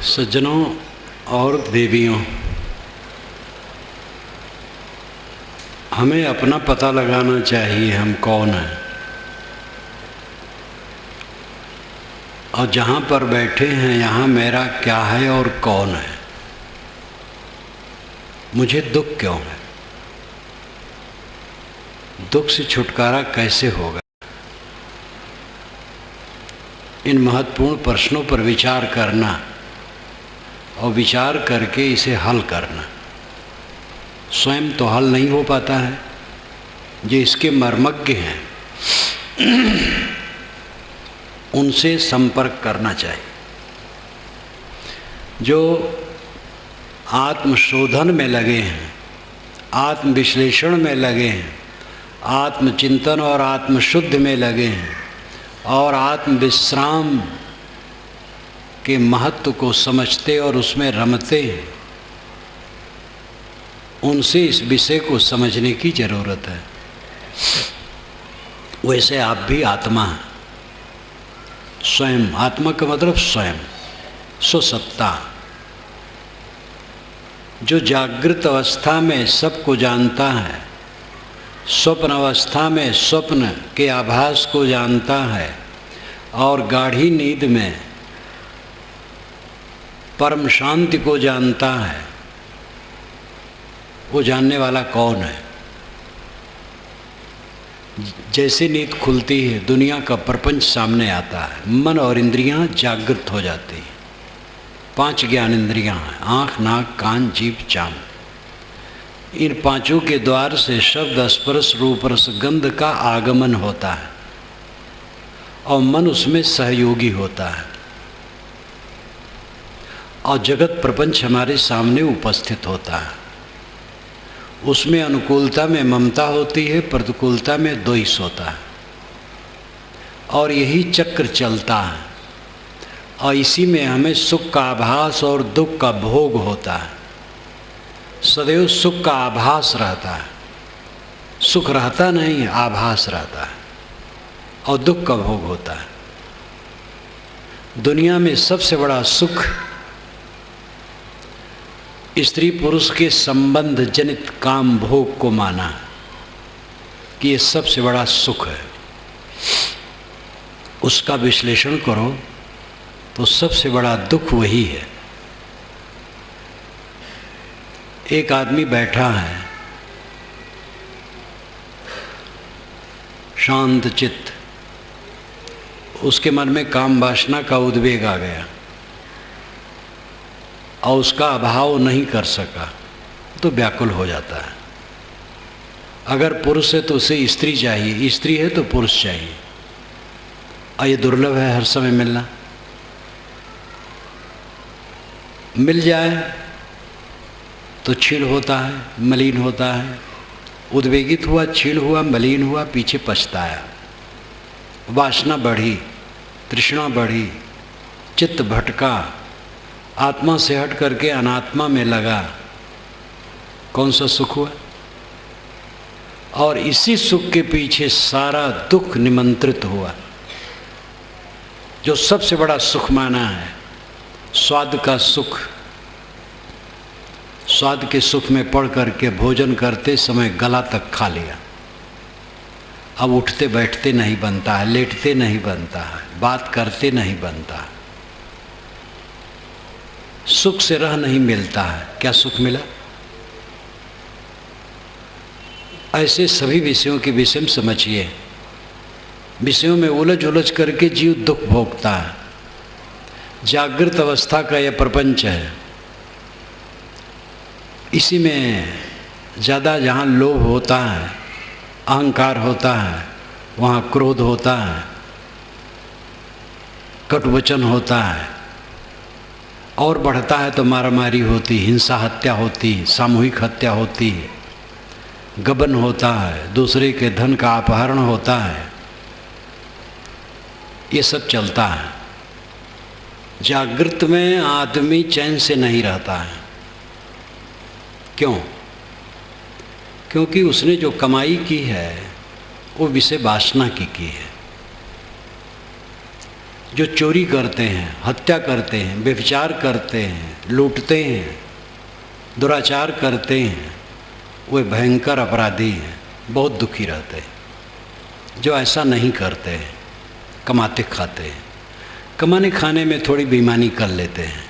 सज्जनों और देवियों, हमें अपना पता लगाना चाहिए हम कौन हैं। और जहाँ पर बैठे हैं यहाँ मेरा क्या है और कौन है, मुझे दुख क्यों है, दुख से छुटकारा कैसे होगा। इन महत्वपूर्ण प्रश्नों पर विचार करना और विचार करके इसे हल करना। स्वयं तो हल नहीं हो पाता है, जो इसके मर्मज्ञ हैं उनसे संपर्क करना चाहिए। जो आत्मशोधन में लगे हैं, आत्मविश्लेषण में लगे हैं, आत्मचिंतन और आत्मशुद्ध में लगे हैं और आत्मविश्राम के महत्व को समझते और उसमें रमते हैं, उनसे इस विषय को समझने की ज़रूरत है। वैसे आप भी आत्मा हैं, स्वयं। आत्मा का मतलब स्वयं, स्वसत्ता, जो जागृत अवस्था में सबको जानता है, स्वप्न अवस्था में स्वप्न के आभास को जानता है और गाढ़ी नींद में परम शांति को जानता है। वो जानने वाला कौन है? जैसे नींद खुलती है दुनिया का प्रपंच सामने आता है, मन और इंद्रियां जागृत हो जाती हैं। 5 ज्ञान इंद्रियां हैं, आँख, नाक, कान, जीभ, चाम। इन पांचों के द्वार से शब्द, स्पर्श, रूप, रस, गंध का आगमन होता है और मन उसमें सहयोगी होता है और जगत प्रपंच हमारे सामने उपस्थित होता है। उसमें अनुकूलता में ममता होती है, प्रतिकूलता में द्वेष होता है और यही चक्र चलता है और इसी में हमें सुख का आभास और दुख का भोग होता है। सदैव सुख का आभास रहता है, सुख रहता नहीं, आभास रहता है और दुख का भोग होता है। दुनिया में सबसे बड़ा सुख स्त्री पुरुष के संबंध जनित काम भोग को माना है कि ये सबसे बड़ा सुख है। उसका विश्लेषण करो तो सबसे बड़ा दुख वही है। एक आदमी बैठा है शांत चित्त, उसके मन में काम वासना का उद्वेग आ गया और उसका अभाव नहीं कर सका तो व्याकुल हो जाता है। अगर पुरुष है तो उसे स्त्री चाहिए, स्त्री है तो पुरुष चाहिए और ये दुर्लभ है हर समय मिलना। मिल जाए तो क्षीण होता है, मलिन होता है। उद्वेगित हुआ, क्षीण हुआ, मलिन हुआ, पीछे पछताया। वासना बढ़ी, तृष्णा बढ़ी, चित्त भटका, आत्मा से हट करके अनात्मा में लगा। कौन सा सुख हुआ? और इसी सुख के पीछे सारा दुख निमंत्रित हुआ। जो सबसे बड़ा सुख माना है, स्वाद का सुख, स्वाद के सुख में पड़ करके भोजन करते समय गला तक खा लिया। अब उठते बैठते नहीं बनता है, लेटते नहीं बनता है, बात करते नहीं बनता है, सुख से रह नहीं मिलता है। क्या सुख मिला? ऐसे सभी विषयों के विषय में समझिए। विषयों में उलझ उलझ करके जीव दुख भोगता है। जागृत अवस्था का यह प्रपंच है। इसी में ज़्यादा जहाँ लोभ होता है, अहंकार होता है, वहाँ क्रोध होता है, कटुवचन होता है और बढ़ता है तो मारामारी होती, हिंसा, हत्या होती, सामूहिक हत्या होती, गबन होता है, दूसरे के धन का अपहरण होता है। ये सब चलता है। जागृत में आदमी चैन से नहीं रहता है। क्यों? क्योंकि उसने जो कमाई की है वो विषय वासना की है। जो चोरी करते हैं, हत्या करते हैं, व्यभिचार करते हैं, लूटते हैं, दुराचार करते हैं, वे भयंकर अपराधी हैं, बहुत दुखी रहते हैं। जो ऐसा नहीं करते हैं, कमाते खाते हैं, कमाने खाने में थोड़ी बेईमानी कर लेते हैं,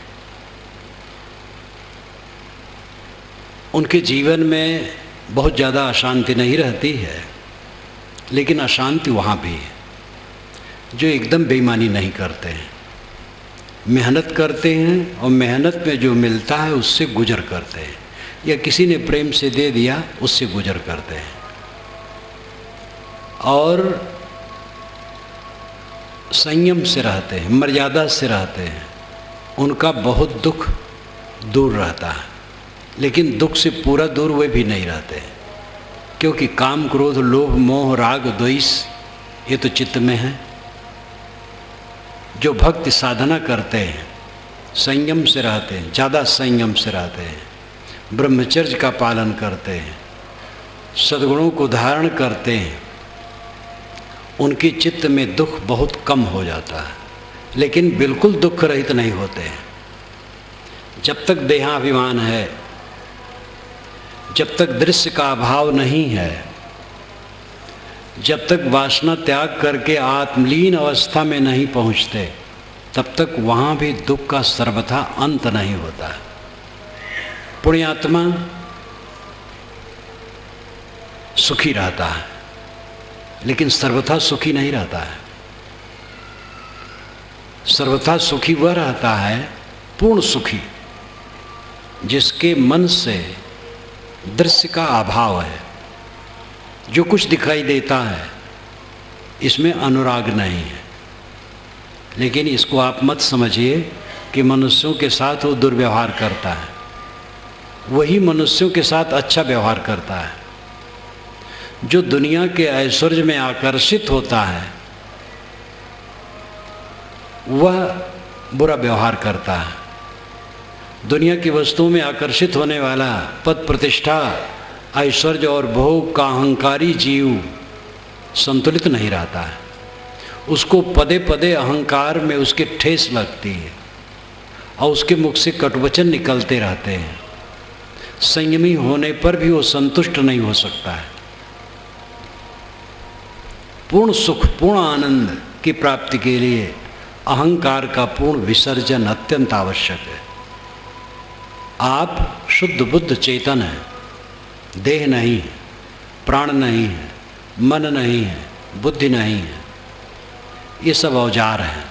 उनके जीवन में बहुत ज़्यादा अशांति नहीं रहती है, लेकिन अशांति वहाँ भी है। जो एकदम बेईमानी नहीं करते हैं, मेहनत करते हैं और मेहनत में जो मिलता है उससे गुजर करते हैं, या किसी ने प्रेम से दे दिया उससे गुजर करते हैं, और संयम से रहते हैं, मर्यादा से रहते हैं। उनका बहुत दुख दूर रहता है, लेकिन दुख से पूरा दूर वे भी नहीं रहते, क्योंकि काम, क्रोध, लोभ, मोह, राग, द्वेष ये तो चित्त में है। जो भक्ति साधना करते हैं, संयम से रहते हैं, ज़्यादा संयम से रहते हैं, ब्रह्मचर्य का पालन करते हैं, सद्गुणों को धारण करते हैं, उनके चित्त में दुख बहुत कम हो जाता है, लेकिन बिल्कुल दुख रहित नहीं होते हैं। जब तक देहाभिमान है, जब तक दृश्य का अभाव नहीं है, जब तक वासना त्याग करके आत्मलीन अवस्था में नहीं पहुंचते, तब तक वहाँ भी दुख का सर्वथा अंत नहीं होता है। पुण्यात्मा सुखी रहता है, लेकिन सर्वथा सुखी नहीं रहता है। सर्वथा सुखी वह रहता है, पूर्ण सुखी, जिसके मन से दृश्य का अभाव है। जो कुछ दिखाई देता है इसमें अनुराग नहीं है, लेकिन इसको आप मत समझिए कि मनुष्यों के साथ वो दुर्व्यवहार करता है, वही मनुष्यों के साथ अच्छा व्यवहार करता है। जो दुनिया के ऐश्वर्य में आकर्षित होता है वह बुरा व्यवहार करता है। दुनिया की वस्तुओं में आकर्षित होने वाला पद, प्रतिष्ठा, ऐश्वर्य और भोग का अहंकारी जीव संतुलित नहीं रहता है। उसको पदे पदे अहंकार में उसके ठेस लगती है और उसके मुख से कटुवचन निकलते रहते हैं। संयमी होने पर भी वो संतुष्ट नहीं हो सकता है। पूर्ण सुख, पूर्ण आनंद की प्राप्ति के लिए अहंकार का पूर्ण विसर्जन अत्यंत आवश्यक है। आप शुद्ध बुद्ध चेतन हैं, देह नहीं है, प्राण नहीं है, मन नहीं है, बुद्धि नहीं है। ये सब औजार हैं,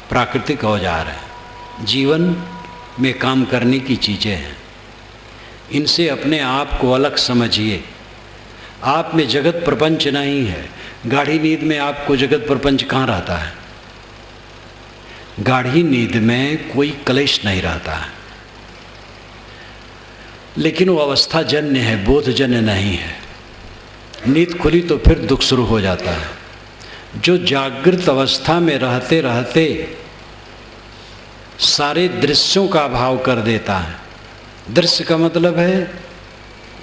प्राकृतिक औजार हैं, जीवन में काम करने की चीज़ें हैं। इनसे अपने आप को अलग समझिए। आप में जगत प्रपंच नहीं है। गाढ़ी नींद में आपको जगत प्रपंच कहाँ रहता है? गाढ़ी नींद में कोई क्लेश नहीं रहता है, लेकिन वो अवस्था जन्य है, बोध जन्य नहीं है। नींद खुली तो फिर दुख शुरू हो जाता है। जो जागृत अवस्था में रहते रहते सारे दृश्यों का अभाव कर देता है। दृश्य का मतलब है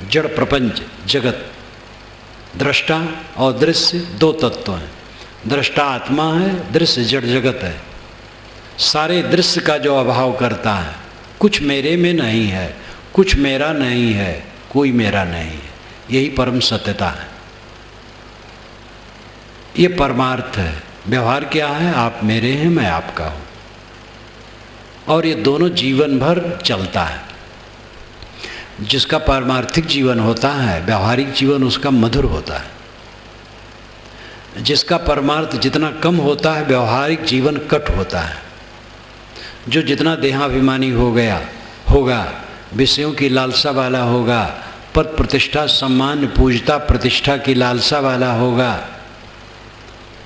जड़ प्रपंच, जगत। दृष्टा और दृश्य दो तत्व हैं। दृष्टा आत्मा है, दृश्य जड़ जगत है। सारे दृश्य का जो अभाव करता है, कुछ मेरे में नहीं है, कुछ मेरा नहीं है, कोई मेरा नहीं है, यही परम सत्यता है। ये परमार्थ है। व्यवहार क्या है? आप मेरे हैं, मैं आपका हूँ, और ये दोनों जीवन भर चलता है। जिसका पारमार्थिक जीवन होता है, व्यवहारिक जीवन उसका मधुर होता है। जिसका परमार्थ जितना कम होता है, व्यवहारिक जीवन कट होता है। जो जितना देहाभिमानी होगा, विषयों की लालसा वाला होगा, पद प्रतिष्ठा, सम्मान, पूजता, प्रतिष्ठा की लालसा वाला होगा,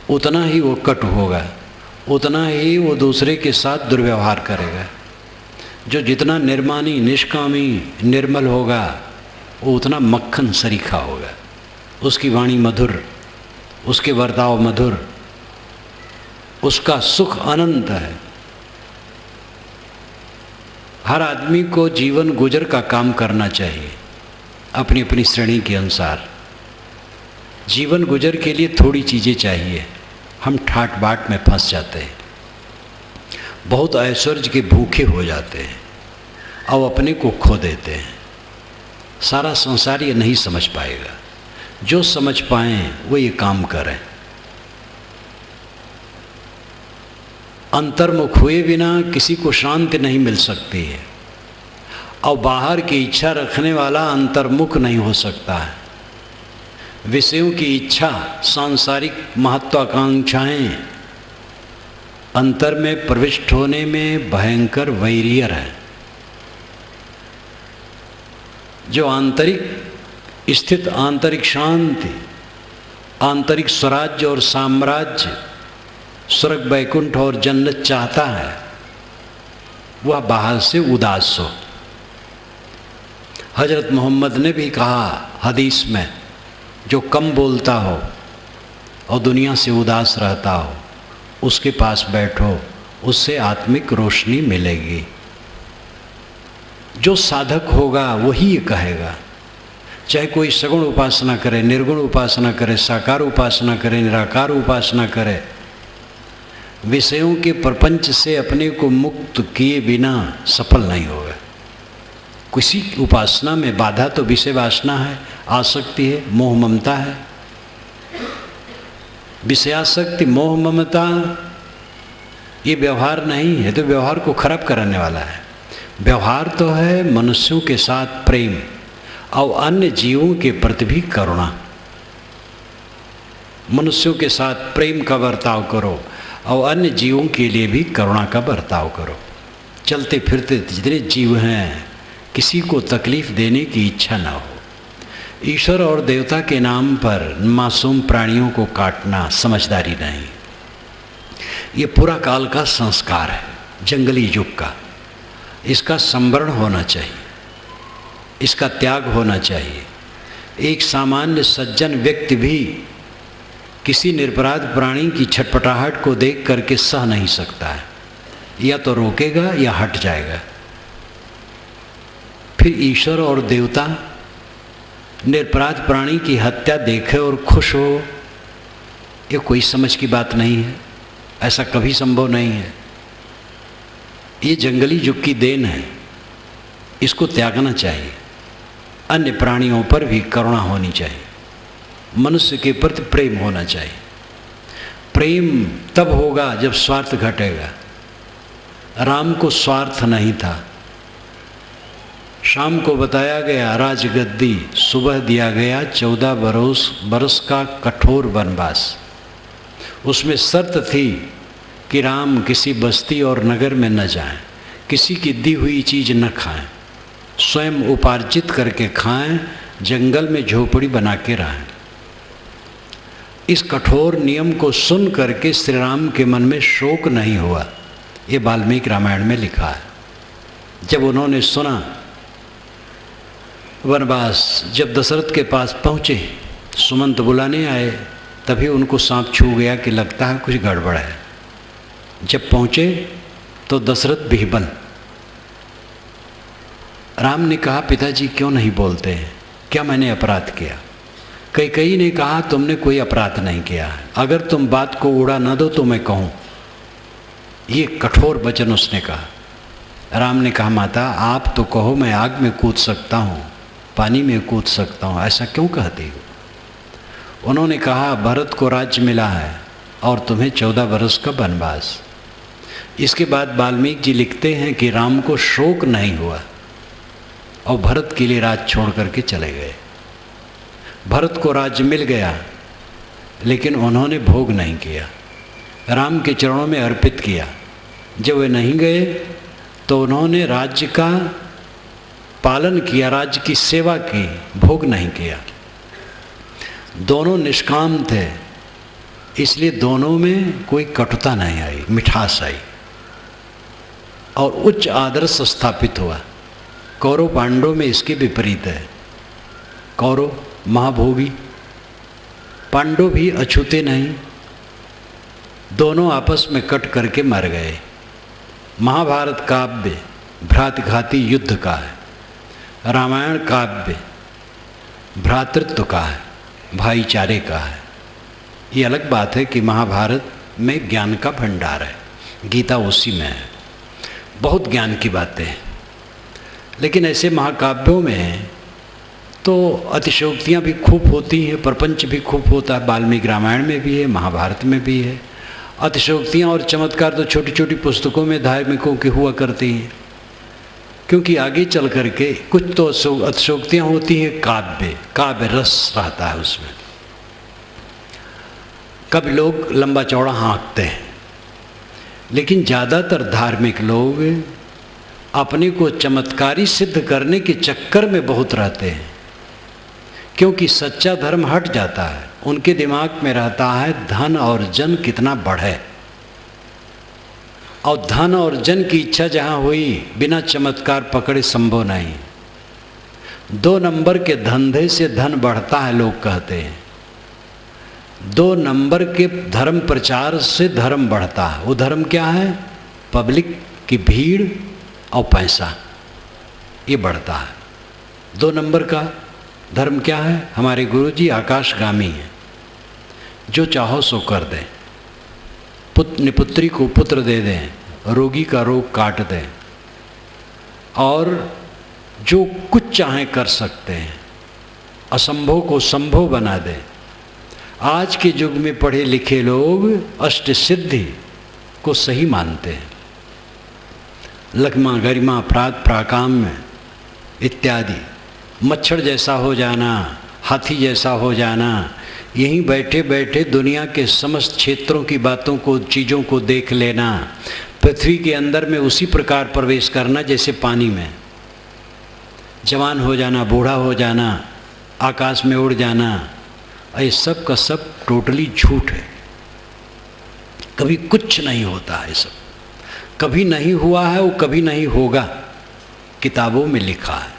उतना ही वो कट होगा, उतना ही वो दूसरे के साथ दुर्व्यवहार करेगा। जो जितना निर्मानी, निष्कामी, निर्मल होगा, वो उतना मक्खन सरीखा होगा। उसकी वाणी मधुर, उसके बर्ताव मधुर, उसका सुख अनंत है। हर आदमी को जीवन गुजर का काम करना चाहिए अपनी अपनी श्रेणी के अनुसार। जीवन गुजर के लिए थोड़ी चीज़ें चाहिए। हम ठाट बाट में फंस जाते हैं। बहुत ऐश्वर्य के भूखे हो जाते हैं और अपने को खो देते हैं। सारा संसार ये नहीं समझ पाएगा। जो समझ पाएं वो ये काम करें। अंतर्मुख हुए बिना किसी को शांति नहीं मिल सकती है, और बाहर की इच्छा रखने वाला अंतर्मुख नहीं हो सकता है। विषयों की इच्छा, सांसारिक महत्वाकांक्षाएं अंतर में प्रविष्ट होने में भयंकर वैरियर है। जो आंतरिक स्थित, आंतरिक शांति, आंतरिक स्वराज्य और साम्राज्य, स्वर्ग वैकुंठ और जन्नत चाहता है, वह बाहर से उदास हो। हजरत मोहम्मद ने भी कहा हदीस में, जो कम बोलता हो और दुनिया से उदास रहता हो, उसके पास बैठो, उससे आत्मिक रोशनी मिलेगी। जो साधक होगा वही ये कहेगा। चाहे कोई सगुण उपासना करे, निर्गुण उपासना करे, साकार उपासना करे, निराकार उपासना करे, विषयों के प्रपंच से अपने को मुक्त किए बिना सफल नहीं होगा। किसी उपासना में बाधा तो विषय वासना है, आसक्ति है, मोह ममता है। विषयासक्ति, मोह ममता ये व्यवहार नहीं है, तो व्यवहार को खराब कराने वाला है। व्यवहार तो है मनुष्यों के साथ प्रेम और अन्य जीवों के प्रति भी करुणा। मनुष्यों के साथ प्रेम का बर्ताव करो और अन्य जीवों के लिए भी करुणा का बर्ताव करो। चलते फिरते जितने जीव हैं, किसी को तकलीफ देने की इच्छा ना हो। ईश्वर और देवता के नाम पर मासूम प्राणियों को काटना समझदारी नहीं। ये पूरा काल का संस्कार है, जंगली युग का। इसका संवरण होना चाहिए, इसका त्याग होना चाहिए। एक सामान्य सज्जन व्यक्ति भी किसी निरपराध प्राणी की छटपटाहट को देख करके सह नहीं सकता है। या तो रोकेगा या हट जाएगा। फिर ईश्वर और देवता निरपराध प्राणी की हत्या देखे और खुश हो, ये कोई समझ की बात नहीं है। ऐसा कभी संभव नहीं है। ये जंगली युग की देन है, इसको त्यागना चाहिए। अन्य प्राणियों पर भी करुणा होनी चाहिए, मनुष्य के प्रति प्रेम होना चाहिए। प्रेम तब होगा जब स्वार्थ घटेगा। राम को स्वार्थ नहीं था। शाम को बताया गया राजगद्दी, सुबह दिया गया 14 बरस का कठोर वनवास। उसमें शर्त थी कि राम किसी बस्ती और नगर में न जाएं, किसी की दी हुई चीज़ न खाएं, स्वयं उपार्जित करके खाएं, जंगल में झोपड़ी बना के रहें। इस कठोर नियम को सुन करके श्री राम के मन में शोक नहीं हुआ। ये वाल्मीकि रामायण में लिखा है। जब उन्होंने सुना वनवास, जब दशरथ के पास पहुँचे, सुमंत बुलाने आए, तभी उनको सांप छू गया कि लगता है कुछ गड़बड़ है। जब पहुँचे तो दशरथ बिहबल। राम ने कहा, पिताजी क्यों नहीं बोलते हैं? क्या मैंने अपराध किया? कई ने कहा, तुमने कोई अपराध नहीं किया, अगर तुम बात को उड़ा ना दो तो मैं कहूँ। ये कठोर वचन उसने कहा। राम ने कहा, माता आप तो कहो, मैं आग में कूद सकता हूँ, पानी में कूद सकता हूँ, ऐसा क्यों कहती हो? उन्होंने कहा, भरत को राज्य मिला है और तुम्हें 14 बरस का वनवास। इसके बाद वाल्मीकि जी लिखते हैं कि राम को शोक नहीं हुआ और भरत के लिए राज छोड़ करके चले गए। भरत को राज्य मिल गया, लेकिन उन्होंने भोग नहीं किया, राम के चरणों में अर्पित किया। जब वे नहीं गए तो उन्होंने राज्य का पालन किया, राज्य की सेवा की, भोग नहीं किया। दोनों निष्काम थे, इसलिए दोनों में कोई कटुता नहीं आई, मिठास आई और उच्च आदर्श स्थापित हुआ। कौरव पांडव में इसके विपरीत है। कौरव महाभोगी, पांडव भी अछूते नहीं, दोनों आपस में कट करके मर गए। महाभारत काव्य भ्रातृघाती युद्ध का है, रामायण काव्य भ्रातृत्व का है, भाईचारे का है। ये अलग बात है कि महाभारत में ज्ञान का भंडार है, गीता उसी में है। बहुत ज्ञान की बातें हैं। लेकिन ऐसे महाकाव्यों में तो अतिशयोक्तियाँ भी खूब होती हैं, प्रपंच भी खूब होता है। वाल्मीकि रामायण में भी है, महाभारत में भी है। अतिशयोक्तियाँ और चमत्कार तो छोटी छोटी पुस्तकों में धार्मिकों की हुआ करती हैं, क्योंकि आगे चल करके कुछ तो अतिशयोक्तियाँ होती हैं। काव्य रस रहता है उसमें। कभी लोग लंबा चौड़ा हाँकते हैं, लेकिन ज़्यादातर धार्मिक लोग अपने को चमत्कारी सिद्ध करने के चक्कर में बहुत रहते हैं, क्योंकि सच्चा धर्म हट जाता है। उनके दिमाग में रहता है धन और जन कितना बढ़े, और धन और जन की इच्छा जहाँ हुई बिना चमत्कार पकड़े संभव नहीं। 2 नंबर के धंधे से धन बढ़ता है, लोग कहते हैं। 2 नंबर के धर्म प्रचार से धर्म बढ़ता है। वो धर्म क्या है? पब्लिक की भीड़ और पैसा, ये बढ़ता है। 2 नंबर का धर्म क्या है? हमारे गुरुजी आकाशगामी हैं, जो चाहो सो कर दें, निपुत्री को पुत्र दे दें, रोगी का रोग काट दें, और जो कुछ चाहें कर सकते हैं, असंभव को संभव बना दें। आज के युग में पढ़े लिखे लोग अष्ट सिद्धि को सही मानते हैं। लक्ष्मा गरिमा अपराध प्राकाम्य इत्यादि, मच्छर जैसा हो जाना, हाथी जैसा हो जाना, यहीं बैठे बैठे दुनिया के समस्त क्षेत्रों की बातों को, चीज़ों को देख लेना, पृथ्वी के अंदर में उसी प्रकार प्रवेश करना जैसे पानी में, जवान हो जाना, बूढ़ा हो जाना, आकाश में उड़ जाना, ये सब का सब टोटली झूठ है। कभी कुछ नहीं होता है, सब कभी नहीं हुआ है, वो कभी नहीं होगा, किताबों में लिखा है।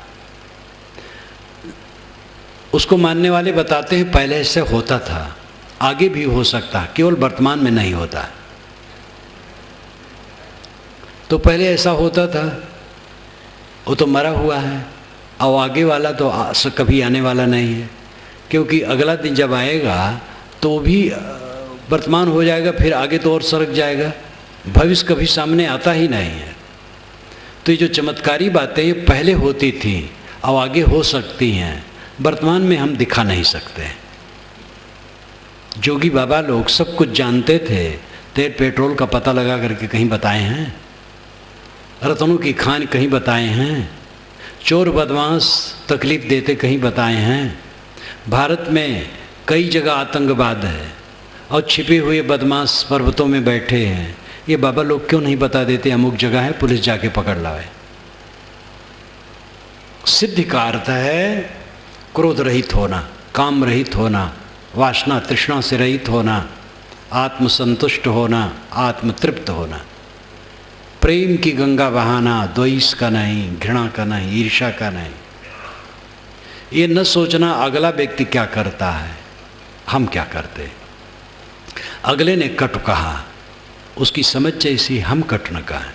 उसको मानने वाले बताते हैं पहले से होता था, आगे भी हो सकता है, केवल वर्तमान में नहीं होता। तो पहले ऐसा होता था, वो तो मरा हुआ है, और आगे वाला तो कभी आने वाला नहीं है, क्योंकि अगला दिन जब आएगा तो भी वर्तमान हो जाएगा, फिर आगे तो और सरक जाएगा। भविष्य कभी सामने आता ही नहीं है। तो ये जो चमत्कारी बातें ये पहले होती थी और आगे हो सकती हैं, वर्तमान में हम दिखा नहीं सकते। जोगी बाबा लोग सब कुछ जानते थे, तेल पेट्रोल का पता लगा करके कहीं बताए हैं? रत्नों की खान कहीं बताए हैं? चोर बदमाश तकलीफ देते कहीं बताए हैं? भारत में कई जगह आतंकवाद है और छिपे हुए बदमाश पर्वतों में बैठे हैं, ये बाबा लोग क्यों नहीं बता देते? अमुक जगह है, पुलिस जाके पकड़ लावे। सिद्धि का अर्थ है क्रोध रहित होना, काम रहित होना, वासना तृष्णा से रहित होना, आत्मसंतुष्ट होना, आत्मतृप्त होना, प्रेम की गंगा बहाना, द्वेष का नहीं, घृणा का नहीं, ईर्ष्या का नहीं। ये न सोचना अगला व्यक्ति क्या करता है, हम क्या करते। अगले ने कटु कहा, उसकी समझ जैसी हम कटु न कहा।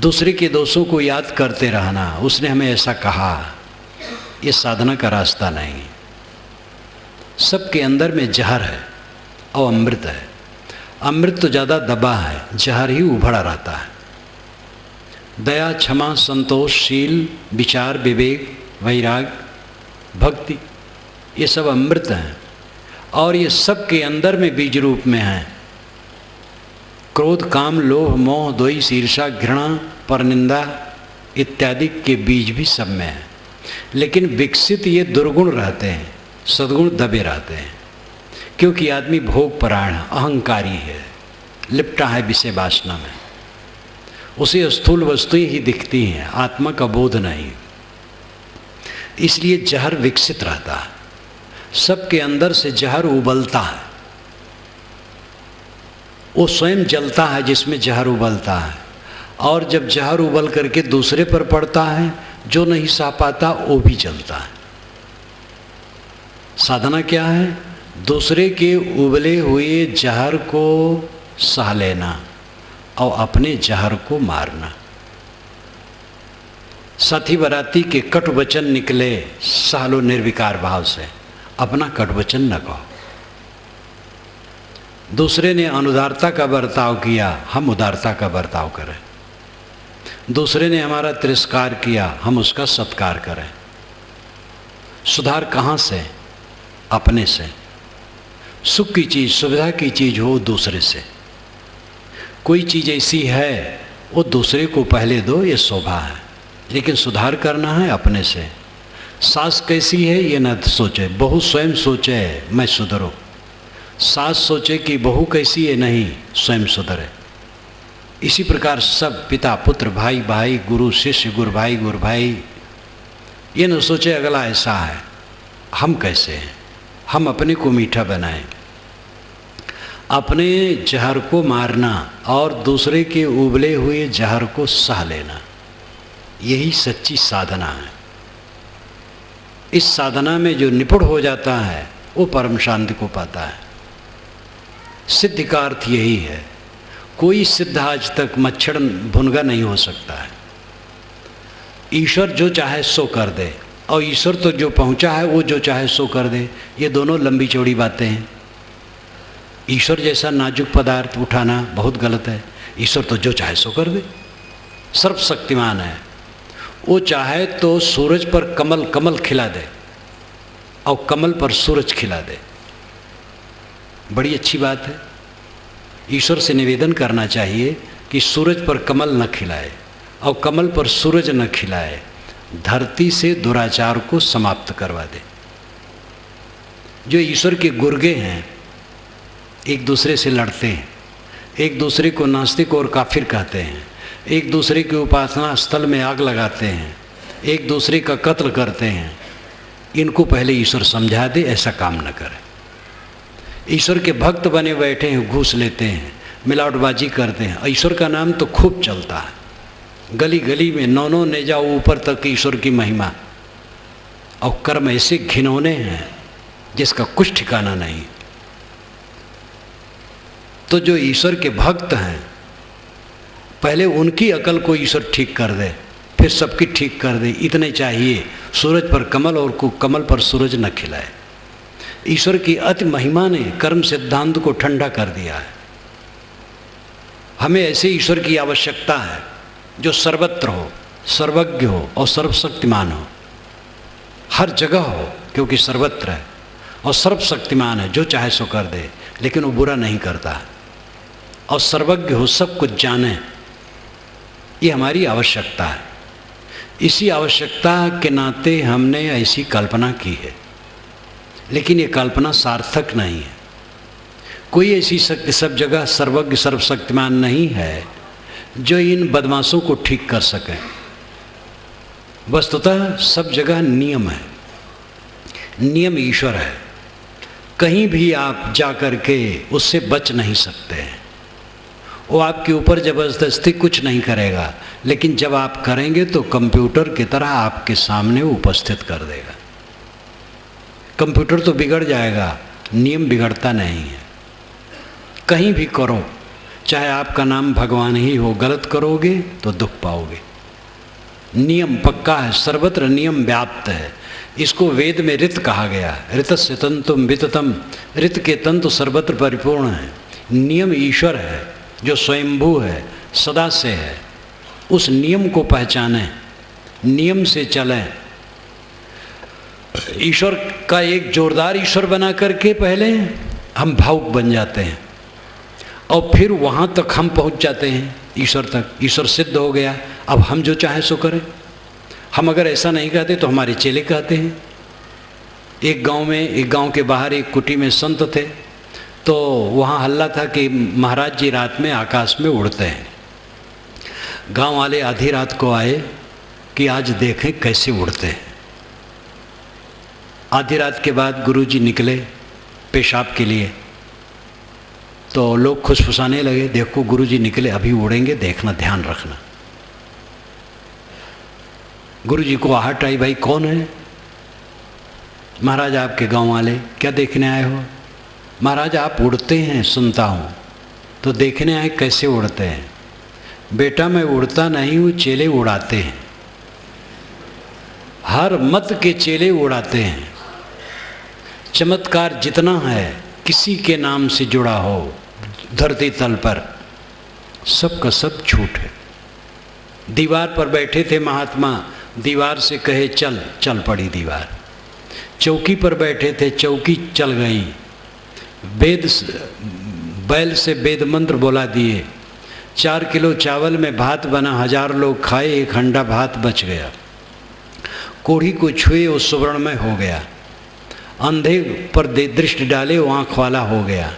दूसरे के दोषों को याद करते रहना, उसने हमें ऐसा कहा, ये साधना का रास्ता नहीं। सबके अंदर में जहर है और अमृत है। अमृत तो ज़्यादा दबा है, जहर ही उभरा रहता है। दया, क्षमा, संतोष, शील, विचार, विवेक, वैराग, भक्ति, ये सब अमृत हैं, और ये सब के अंदर में बीज रूप में हैं। क्रोध, काम, लोभ, मोह, द्वेष, ईर्ष्या, घृणा, परनिंदा इत्यादि के बीज भी सब में हैं। लेकिन विकसित ये दुर्गुण रहते हैं, सद्गुण दबे रहते हैं, क्योंकि आदमी भोग परायण, अहंकारी है, लिपटा है विषय वासना में। उसे स्थूल वस्तुएं ही दिखती हैं, आत्मा का बोध नहीं। इसलिए जहर विकसित रहता है। सबके अंदर से जहर उबलता है, वो स्वयं जलता है जिसमें जहर उबलता है, और जब जहर उबल करके दूसरे पर पड़ता है, जो नहीं सह पाता वो भी जलता है। साधना क्या है? दूसरे के उबले हुए जहर को सह लेना और अपने जहर को मारना। साथी बराती के कटु वचन निकले, सह लो निर्विकार भाव से, अपना कटु वचन न कहो। दूसरे ने अनुदारता का बर्ताव किया, हम उदारता का बर्ताव करें। दूसरे ने हमारा तिरस्कार किया, हम उसका सत्कार करें। सुधार कहाँ से? अपने से। सुख की चीज़, सुविधा की चीज़ हो दूसरे से। कोई चीज़ ऐसी है वो दूसरे को पहले दो, ये शोभा है, लेकिन सुधार करना है अपने से। सास कैसी है ये न सोचे, बहू स्वयं सोचे मैं सुधरूं। सास सोचे कि बहू कैसी है, नहीं, स्वयं सुधरे। इसी प्रकार सब पिता पुत्र, भाई भाई, गुरु शिष्य, गुरु भाई, ये न सोचे अगला ऐसा है, हम कैसे हैं। हम अपने को मीठा बनाएं। अपने जहर को मारना और दूसरे के उबले हुए जहर को सह लेना, यही सच्ची साधना है। इस साधना में जो निपुण हो जाता है वो परम शांति को पाता है। सिद्धि का अर्थ यही है। कोई सिद्ध आज तक मच्छर भुनगा नहीं हो सकता है। ईश्वर जो चाहे सो कर दे, और ईश्वर तो जो पहुंचा है वो जो चाहे सो कर दे। ये दोनों लंबी चौड़ी बातें हैं। ईश्वर जैसा नाजुक पदार्थ उठाना बहुत गलत है। ईश्वर तो जो चाहे सो कर दे, सर्वशक्तिमान है। वो चाहे तो सूरज पर कमल खिला दे और कमल पर सूरज खिला दे। बड़ी अच्छी बात है। ईश्वर से निवेदन करना चाहिए कि सूरज पर कमल न खिलाए और कमल पर सूरज न खिलाए, धरती से दुराचार को समाप्त करवा दे। जो ईश्वर के गुर्गे हैं एक दूसरे से लड़ते हैं, एक दूसरे को नास्तिक और काफिर कहते हैं, एक दूसरे के उपासना स्थल में आग लगाते हैं, एक दूसरे का कत्ल करते हैं। इनको पहले ईश्वर समझा दे, ऐसा काम न करे। ईश्वर के भक्त बने बैठे हैं, घूस लेते हैं, मिलावटबाजी करते हैं। ईश्वर का नाम तो खूब चलता है, गली गली में नौ ने जाओ ऊपर तक ईश्वर की महिमा। और कर्म ऐसे घिनौने हैं जिसका कुछ ठिकाना नहीं। तो जो ईश्वर के भक्त हैं पहले उनकी अकल को ईश्वर ठीक कर दे, फिर सबकी ठीक कर दे, इतने चाहिए। सूरज पर कमल और कमल पर सूरज न खिलाए। ईश्वर की अति महिमा ने कर्म सिद्धांत को ठंडा कर दिया है। हमें ऐसे ईश्वर की आवश्यकता है जो सर्वत्र हो, सर्वज्ञ हो और सर्वशक्तिमान हो, हर जगह हो, क्योंकि सर्वत्र है और सर्वशक्तिमान है, जो चाहे सो कर दे, लेकिन वो बुरा नहीं करता है, और सर्वज्ञ हो, सब कुछ जाने। ये हमारी आवश्यकता है। इसी आवश्यकता के नाते हमने ऐसी कल्पना की है, लेकिन ये कल्पना सार्थक नहीं है। कोई ऐसी शक्ति सब जगह सर्वज्ञ सर्वशक्तिमान नहीं है जो इन बदमाशों को ठीक कर सके। वस्तुतः सब जगह नियम है, नियम ईश्वर है। कहीं भी आप जा कर के उससे बच नहीं सकते हैं। वो आपके ऊपर ज़बरदस्ती कुछ नहीं करेगा, लेकिन जब आप करेंगे तो कंप्यूटर की तरह आपके सामने उपस्थित कर देगा। कंप्यूटर तो बिगड़ जाएगा, नियम बिगड़ता नहीं है। कहीं भी करो, चाहे आपका नाम भगवान ही हो, गलत करोगे तो दुख पाओगे। नियम पक्का है, सर्वत्र नियम व्याप्त है। इसको वेद में ऋत कहा गया। ऋतस्य तंतुम विततम, ऋत के तंतु सर्वत्र परिपूर्ण है। नियम ईश्वर है जो स्वयंभू है, सदा से है। उस नियम को पहचानें, नियम से चलें। ईश्वर का एक जोरदार ईश्वर बना करके पहले हम भावुक बन जाते हैं और फिर वहाँ तक हम पहुँच जाते हैं, ईश्वर तक। ईश्वर सिद्ध हो गया, अब हम जो चाहे सो करें। हम अगर ऐसा नहीं कहते तो हमारे चेले कहते हैं। एक गांव के बाहर एक कुटी में संत थे, तो वहाँ हल्ला था कि महाराज जी रात में आकाश में उड़ते हैं। गांव वाले आधी रात को आए कि आज देखें कैसे उड़ते हैं। आधी रात के बाद गुरुजी निकले पेशाब के लिए, तो लोग खुशफुसाने लगे, देखो गुरुजी निकले, अभी उड़ेंगे, देखना, ध्यान रखना। गुरुजी को आहट आई, भाई कौन है? महाराज आपके गांव वाले। क्या देखने आए हो? महाराज आप उड़ते हैं सुनता हूँ, तो देखने आए कैसे उड़ते हैं। बेटा मैं उड़ता नहीं हूँ, चेले उड़ाते हैं। हर मत के चेले उड़ाते हैं। चमत्कार जितना है किसी के नाम से जुड़ा हो धरती तल पर, सब का सब झूठ है। दीवार पर बैठे थे महात्मा, दीवार से कहे चल, चल पड़ी दीवार। चौकी पर बैठे थे, चौकी चल गई। बैल से वेद मंत्र बोला दिए। 4 किलो चावल में भात बना, 1000 लोग खाए, 1 हंडा भात बच गया। कोढ़ी को छुए वो सुवर्णमय हो गया। अंधे पर दृष्टि डाले वो आँख वाला हो गया।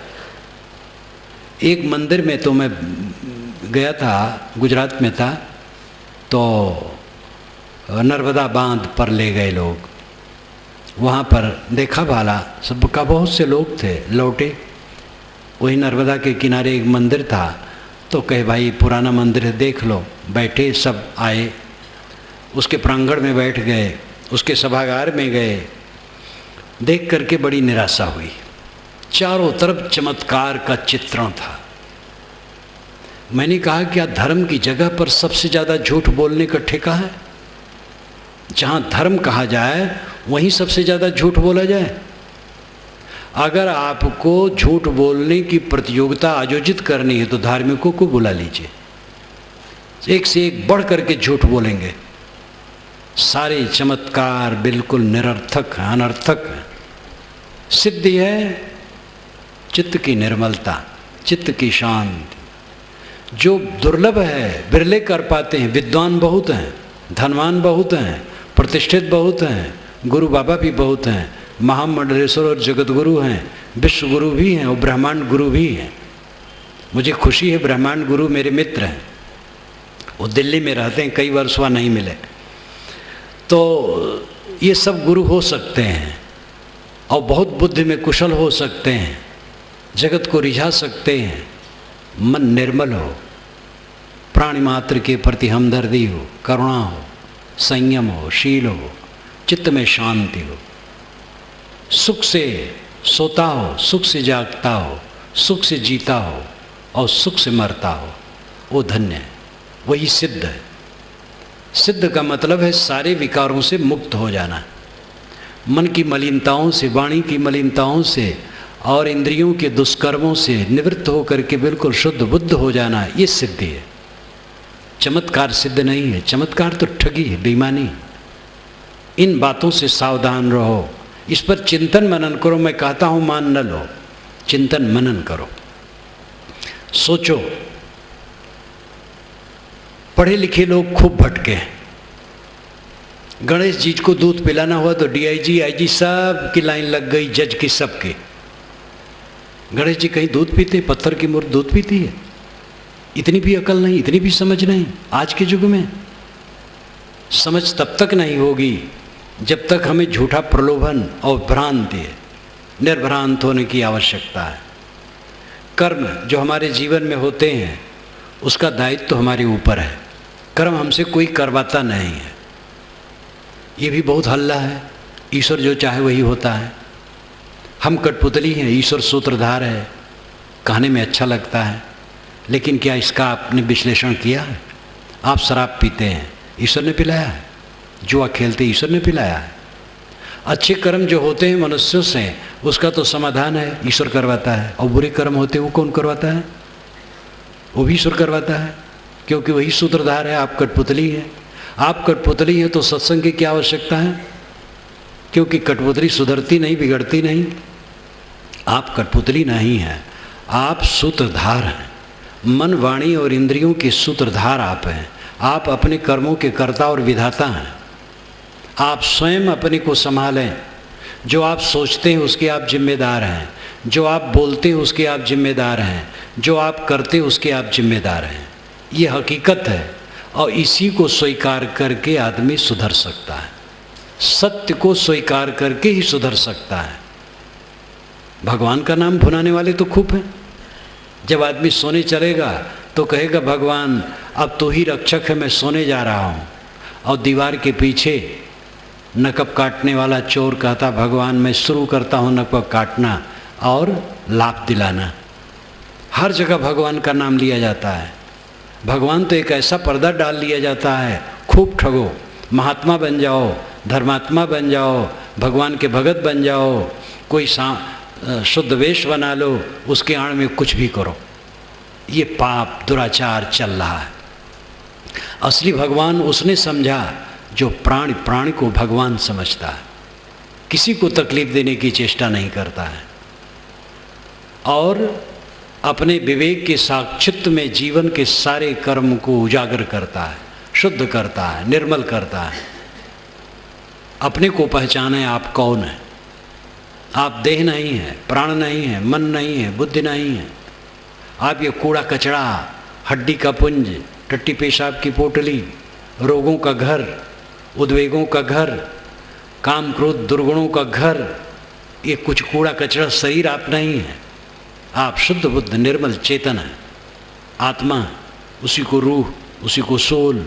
एक मंदिर में तो मैं गया था, गुजरात में था, तो नर्मदा बांध पर ले गए लोग। वहाँ पर देखा भाला सबका, बहुत से लोग थे, लौटे। वही नर्मदा के किनारे एक मंदिर था, तो कहे भाई पुराना मंदिर है, देख लो। बैठे, सब आए, उसके प्रांगण में बैठ गए, उसके सभागार में गए। देख करके बड़ी निराशा हुई। चारों तरफ चमत्कार का चित्रण था। मैंने कहा क्या धर्म की जगह पर सबसे ज़्यादा झूठ बोलने का ठेका है? जहाँ धर्म कहा जाए वहीं सबसे ज़्यादा झूठ बोला जाए। अगर आपको झूठ बोलने की प्रतियोगिता आयोजित करनी है तो धार्मिकों को बुला लीजिए, एक से एक बढ़ करके झूठ बोलेंगे। सारे चमत्कार बिल्कुल निरर्थक हैं, अनर्थक हैं। सिद्धि है चित्त की निर्मलता, चित्त की शांति, जो दुर्लभ है, बिरले कर पाते हैं। विद्वान बहुत हैं, धनवान बहुत हैं, प्रतिष्ठित बहुत हैं, गुरु बाबा भी बहुत हैं, महामंडलेश्वर और जगत गुरु हैं, विश्व गुरु भी हैं और ब्रह्मांड गुरु भी हैं। मुझे खुशी है, ब्रह्मांड गुरु मेरे मित्र हैं, वो दिल्ली में रहते हैं, कई वर्ष वहाँ नहीं मिले। तो ये सब गुरु हो सकते हैं और बहुत बुद्धि में कुशल हो सकते हैं, जगत को रिझा सकते हैं। मन निर्मल हो, प्राणी मात्र के प्रति हमदर्दी हो, करुणा हो, संयम हो, शील हो, चित्त में शांति हो, सुख से सोता हो, सुख से जागता हो, सुख से जीता हो और सुख से मरता हो, वो धन्य है, वही सिद्ध है। सिद्ध का मतलब है सारे विकारों से मुक्त हो जाना, मन की मलिनताओं से, वाणी की मलिनताओं से और इंद्रियों के दुष्कर्मों से निवृत्त होकर के बिल्कुल शुद्ध बुद्ध हो जाना, ये सिद्धि है। चमत्कार सिद्ध नहीं है, चमत्कार तो ठगी है, बेईमानी। इन बातों से सावधान रहो, इस पर चिंतन मनन करो। मैं कहता हूँ मान न लो, चिंतन मनन करो, सोचो। पढ़े लिखे लोग खूब भटके। गणेश जी को दूध पिलाना हुआ तो डीआईजी, आईजी सब की लाइन लग गई, जज की सबके। गणेश जी कहीं दूध पीते? पत्थर की मूर्ति दूध पीती है? इतनी भी अकल नहीं, इतनी भी समझ नहीं। आज के युग में समझ तब तक नहीं होगी जब तक हमें झूठा प्रलोभन और भ्रांति है। निर्भ्रांत होने की आवश्यकता है। कर्म जो हमारे जीवन में होते हैं उसका दायित्व तो हमारे ऊपर है। कर्म हमसे कोई करवाता नहीं है। ये भी बहुत हल्ला है, ईश्वर जो चाहे वही होता है। हम कठपुतली हैं, ईश्वर सूत्रधार है, कहने में अच्छा लगता है, लेकिन क्या इसका आपने विश्लेषण किया है? आप शराब पीते हैं, ईश्वर ने पिलाया है। जुआ खेलते, ईश्वर ने पिलाया है। अच्छे कर्म जो होते हैं मनुष्यों से, उसका तो समाधान है, ईश्वर करवाता है। और बुरे कर्म होते हैं वो कौन करवाता है? वो भी ईश्वर करवाता है, क्योंकि वही सूत्रधार है। आप कठपुतली हैं। आप कठपुतली हैं तो सत्संग की क्या आवश्यकता है? क्योंकि कठपुतली सुधरती नहीं, बिगड़ती नहीं। आप कठपुतली नहीं हैं, आप सूत्रधार हैं। मन, वाणी और इंद्रियों के सूत्रधार आप हैं। आप अपने कर्मों के कर्ता और विधाता हैं। आप स्वयं अपने को संभालें। जो आप सोचते हैं उसके आप जिम्मेदार हैं। जो आप बोलते हैं उसके आप जिम्मेदार हैं। जो आप करते हैं उसके आप जिम्मेदार हैं। ये हकीकत है और इसी को स्वीकार करके आदमी सुधर सकता है। सत्य को स्वीकार करके ही सुधर सकता है। भगवान का नाम भुनाने वाले तो खूब हैं। जब आदमी सोने चलेगा तो कहेगा भगवान अब तो ही रक्षक है, मैं सोने जा रहा हूँ। और दीवार के पीछे नकब काटने वाला चोर कहता भगवान मैं शुरू करता हूँ नकब काटना और लाभ दिलाना। हर जगह भगवान का नाम लिया जाता है। भगवान तो एक ऐसा पर्दा डाल लिया जाता है, खूब ठगो, महात्मा बन जाओ, धर्मात्मा बन जाओ, भगवान के भगत बन जाओ, कोई शुद्ध वेश बना लो, उसके आड़ में कुछ भी करो। ये पाप दुराचार चल रहा है। असली भगवान उसने समझा जो प्राणी को भगवान समझता है, किसी को तकलीफ देने की चेष्टा नहीं करता है और अपने विवेक के साक्षित्व में जीवन के सारे कर्म को उजागर करता है, शुद्ध करता है, निर्मल करता है। अपने को पहचाने आप कौन है। आप देह नहीं है, प्राण नहीं है, मन नहीं है, बुद्धि नहीं है। आप ये कूड़ा कचरा, हड्डी का पुंज, टट्टी पेशाब की पोटली, रोगों का घर, उद्वेगों का घर, काम क्रोध दुर्गुणों का घर, ये कुछ कूड़ा कचरा शरीर आप नहीं है। आप शुद्ध बुद्ध निर्मल चेतन है, आत्मा, उसी को रूह, उसी को सोल,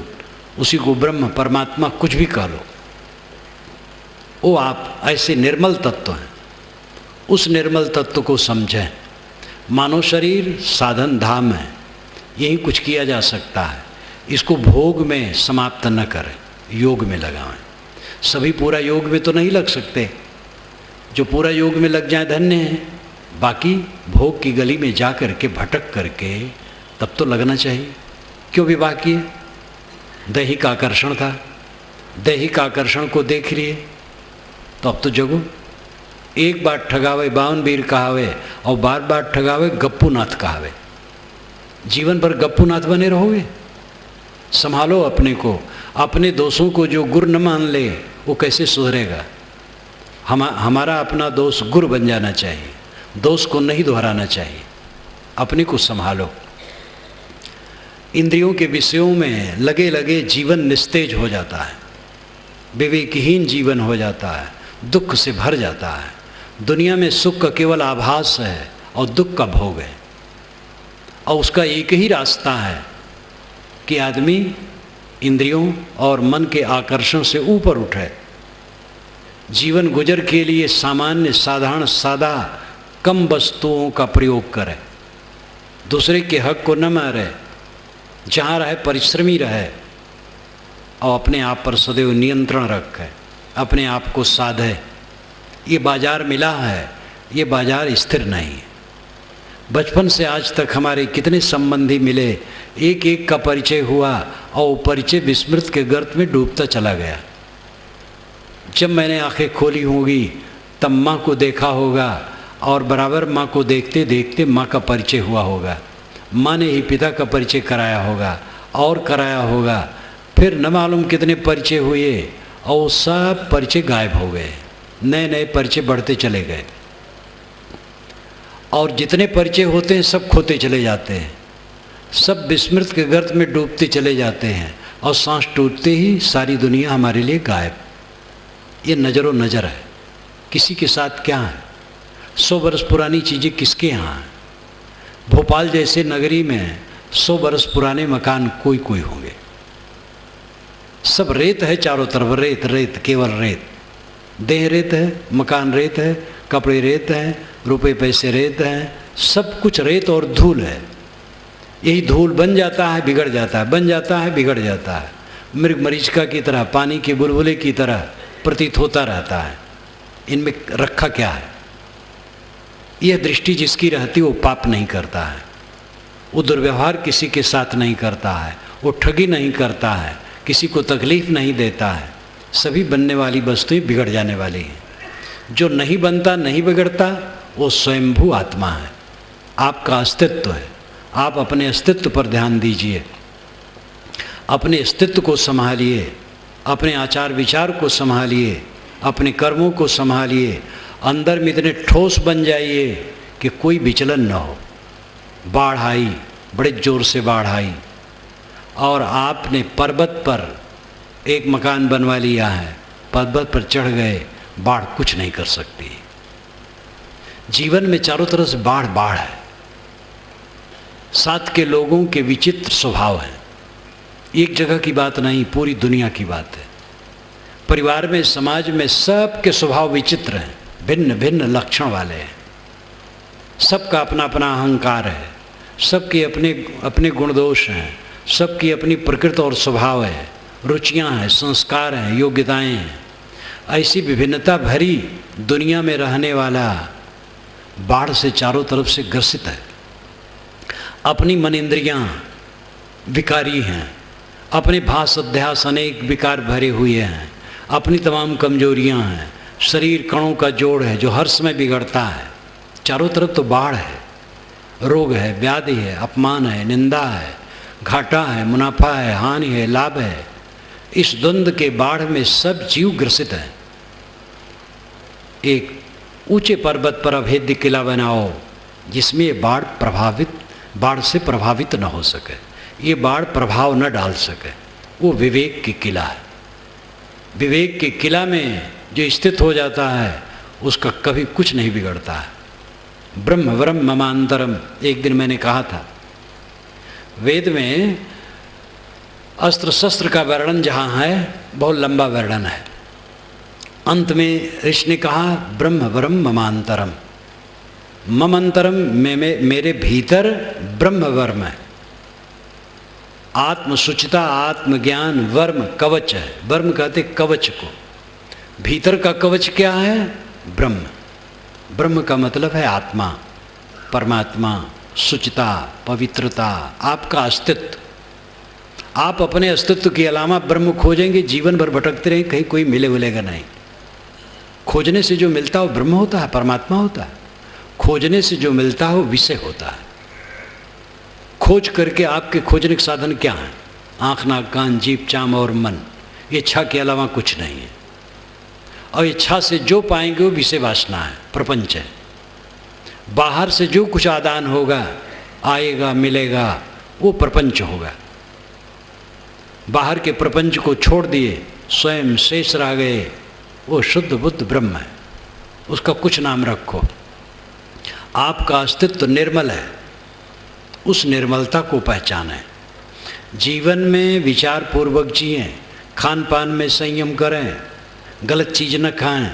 उसी को ब्रह्म परमात्मा, कुछ भी कह लो। वो आप ऐसे निर्मल तत्व हैं। उस निर्मल तत्व को समझें। मानव शरीर साधन धाम है, यही कुछ किया जा सकता है। इसको भोग में समाप्त न करें, योग में लगाएं। सभी पूरा योग में तो नहीं लग सकते, जो पूरा योग में लग जाए धन्य है। बाकी भोग की गली में जा कर के भटक करके तब तो लगना चाहिए। क्यों विवाह किए? दैहिक आकर्षण था, दैहिक आकर्षण को देख लिए तो अब तो जगो। एक बार ठगावे 52 वीर कहावे और बार बार ठगावे गप्पू नाथ कहावे। जीवन भर गप्पू नाथ बने रहोगे? संभालो अपने को। अपने दोषों को जो गुरु न मान ले वो कैसे सुधरेगा? हमारा अपना दोष गुरु बन जाना चाहिए, दोष को नहीं दोहराना चाहिए। अपने को संभालो। इंद्रियों के विषयों में लगे लगे जीवन निस्तेज हो जाता है, विवेकहीन जीवन हो जाता है, दुख से भर जाता है। दुनिया में सुख का केवल आभास है और दुख का भोग है, और उसका एक ही रास्ता है कि आदमी इंद्रियों और मन के आकर्षण से ऊपर उठे। जीवन गुजर के लिए सामान्य साधारण सादा कम वस्तुओं का प्रयोग करे, दूसरे के हक को न मारे, जहाँ रहे परिश्रमी रहे और अपने आप पर सदैव नियंत्रण रखे, अपने आप को साधे। ये बाजार मिला है, ये बाजार स्थिर नहीं है। बचपन से आज तक हमारे कितने संबंधी मिले, एक एक का परिचय हुआ और परिचय विस्मृत के गर्त में डूबता चला गया। जब मैंने आंखें खोली होंगी तब माँ को देखा होगा और बराबर माँ को देखते देखते माँ का परिचय हुआ होगा। माँ ने ही पिता का परिचय कराया होगा और कराया होगा। फिर न मालूम कितने परिचय हुए और सब परिचय गायब हो गए, नए नए परिचय बढ़ते चले गए। और जितने परिचय होते हैं सब खोते चले जाते हैं, सब विस्मृत के गर्त में डूबते चले जाते हैं और सांस टूटते ही सारी दुनिया हमारे लिए गायब। ये नज़रों नज़र है। किसी के साथ क्या है? 100 बरस पुरानी चीज़ें किसके यहाँ हैं? भोपाल जैसे नगरी में 100 बरस पुराने मकान कोई कोई होंगे। सब रेत है चारों तरफ, रेत रेत, केवल रेत। देह रेत है, मकान रेत है, कपड़े रेत हैं, रुपए पैसे रेत हैं, सब कुछ रेत और धूल है। यही धूल बन जाता है, बिगड़ जाता है, बन जाता है, बिगड़ जाता है। मृग मरीचिका की तरह, पानी के बुलबुले की तरह प्रतीत होता रहता है। इनमें रखा क्या है? यह दृष्टि जिसकी रहती वो पाप नहीं करता है, वो दुर्व्यवहार किसी के साथ नहीं करता है, वो ठगी नहीं करता है, किसी को तकलीफ नहीं देता है। सभी बनने वाली वस्तुएं बिगड़ जाने वाली हैं। जो नहीं बनता नहीं बिगड़ता वो स्वयंभू आत्मा है, आपका अस्तित्व है। आप अपने अस्तित्व पर ध्यान दीजिए, अपने अस्तित्व को संभालिए, अपने आचार विचार को संभालिए, अपने कर्मों को संभालिए। अंदर में इतने ठोस बन जाइए कि कोई विचलन न हो। बाढ़ आई, बड़े जोर से बाढ़ आई और आपने पर्वत पर एक मकान बनवा लिया है, पर्वत पर चढ़ गए, बाढ़ कुछ नहीं कर सकती। जीवन में चारों तरफ से बाढ़ बाढ़ है। साथ के लोगों के विचित्र स्वभाव हैं। एक जगह की बात नहीं, पूरी दुनिया की बात है। परिवार में, समाज में सबके स्वभाव विचित्र हैं, भिन्न भिन्न लक्षण वाले हैं। सबका अपना अपना अहंकार है, सबके अपने अपने गुण दोष हैं, सबकी अपनी प्रकृति और स्वभाव है, रुचियां हैं, संस्कार हैं, योग्यताएं हैं। ऐसी विभिन्नता भरी दुनिया में रहने वाला बाढ़ से चारों तरफ से ग्रसित है। अपनी मन इंद्रियां विकारी हैं, अपने भास अध्यास अनेक विकार भरे हुए हैं, अपनी तमाम कमजोरियां हैं, शरीर कणों का जोड़ है जो हर समय बिगड़ता है। चारों तरफ तो बाढ़ है, रोग है, व्याधि है, अपमान है, निंदा है, घाटा है, मुनाफा है, हानि है, लाभ है। इस द्वंद्व के बाढ़ में सब जीव ग्रसित हैं। एक ऊंचे पर्वत पर अभेद्य किला बनाओ जिसमें ये बाढ़ से प्रभावित न हो सके, ये बाढ़ प्रभाव न डाल सके। वो विवेक की किला है। विवेक के किला में जो स्थित हो जाता है उसका कभी कुछ नहीं बिगड़ता है। ब्रह्म वरम ममांतरम, एक दिन मैंने कहा था, वेद में अस्त्र शस्त्र का वर्णन जहाँ है बहुत लंबा वर्णन है, अंत में ऋषि ने कहा ब्रह्म वरम ममांतरम, ममंतरम मेरे भीतर ब्रह्म वर्म है। आत्मसुचिता, आत्मज्ञान, वर्म कवच है। वर्म कहते कवच को। भीतर का कवच क्या है? ब्रह्म। ब्रह्म का मतलब है आत्मा, परमात्मा, सुचिता, पवित्रता, आपका अस्तित्व। आप अपने अस्तित्व के अलावा ब्रह्म खोजेंगे, जीवन भर भटकते रहेंगे, कहीं कोई मिलेगा नहीं। खोजने से जो मिलता है वो ब्रह्म होता है, परमात्मा होता है। खोजने से जो मिलता है वो विषय होता है। खोज करके आपके खोजने के साधन क्या हैं? आँख, नाक, कान, जीभ, चाम और मन। ये इच्छा के अलावा कुछ नहीं है। और इच्छा से जो पाएंगे वो विषय वासना है, प्रपंच है। बाहर से जो कुछ आदान होगा, आएगा, मिलेगा, वो प्रपंच होगा। बाहर के प्रपंच को छोड़ दिए, स्वयं शेष रह गए, वो शुद्ध बुद्ध ब्रह्म है। उसका कुछ नाम रखो। आपका अस्तित्व निर्मल है, उस निर्मलता को पहचानें। जीवन में विचार पूर्वक जिएं, खान पान में संयम करें, गलत चीज़ न खाएं।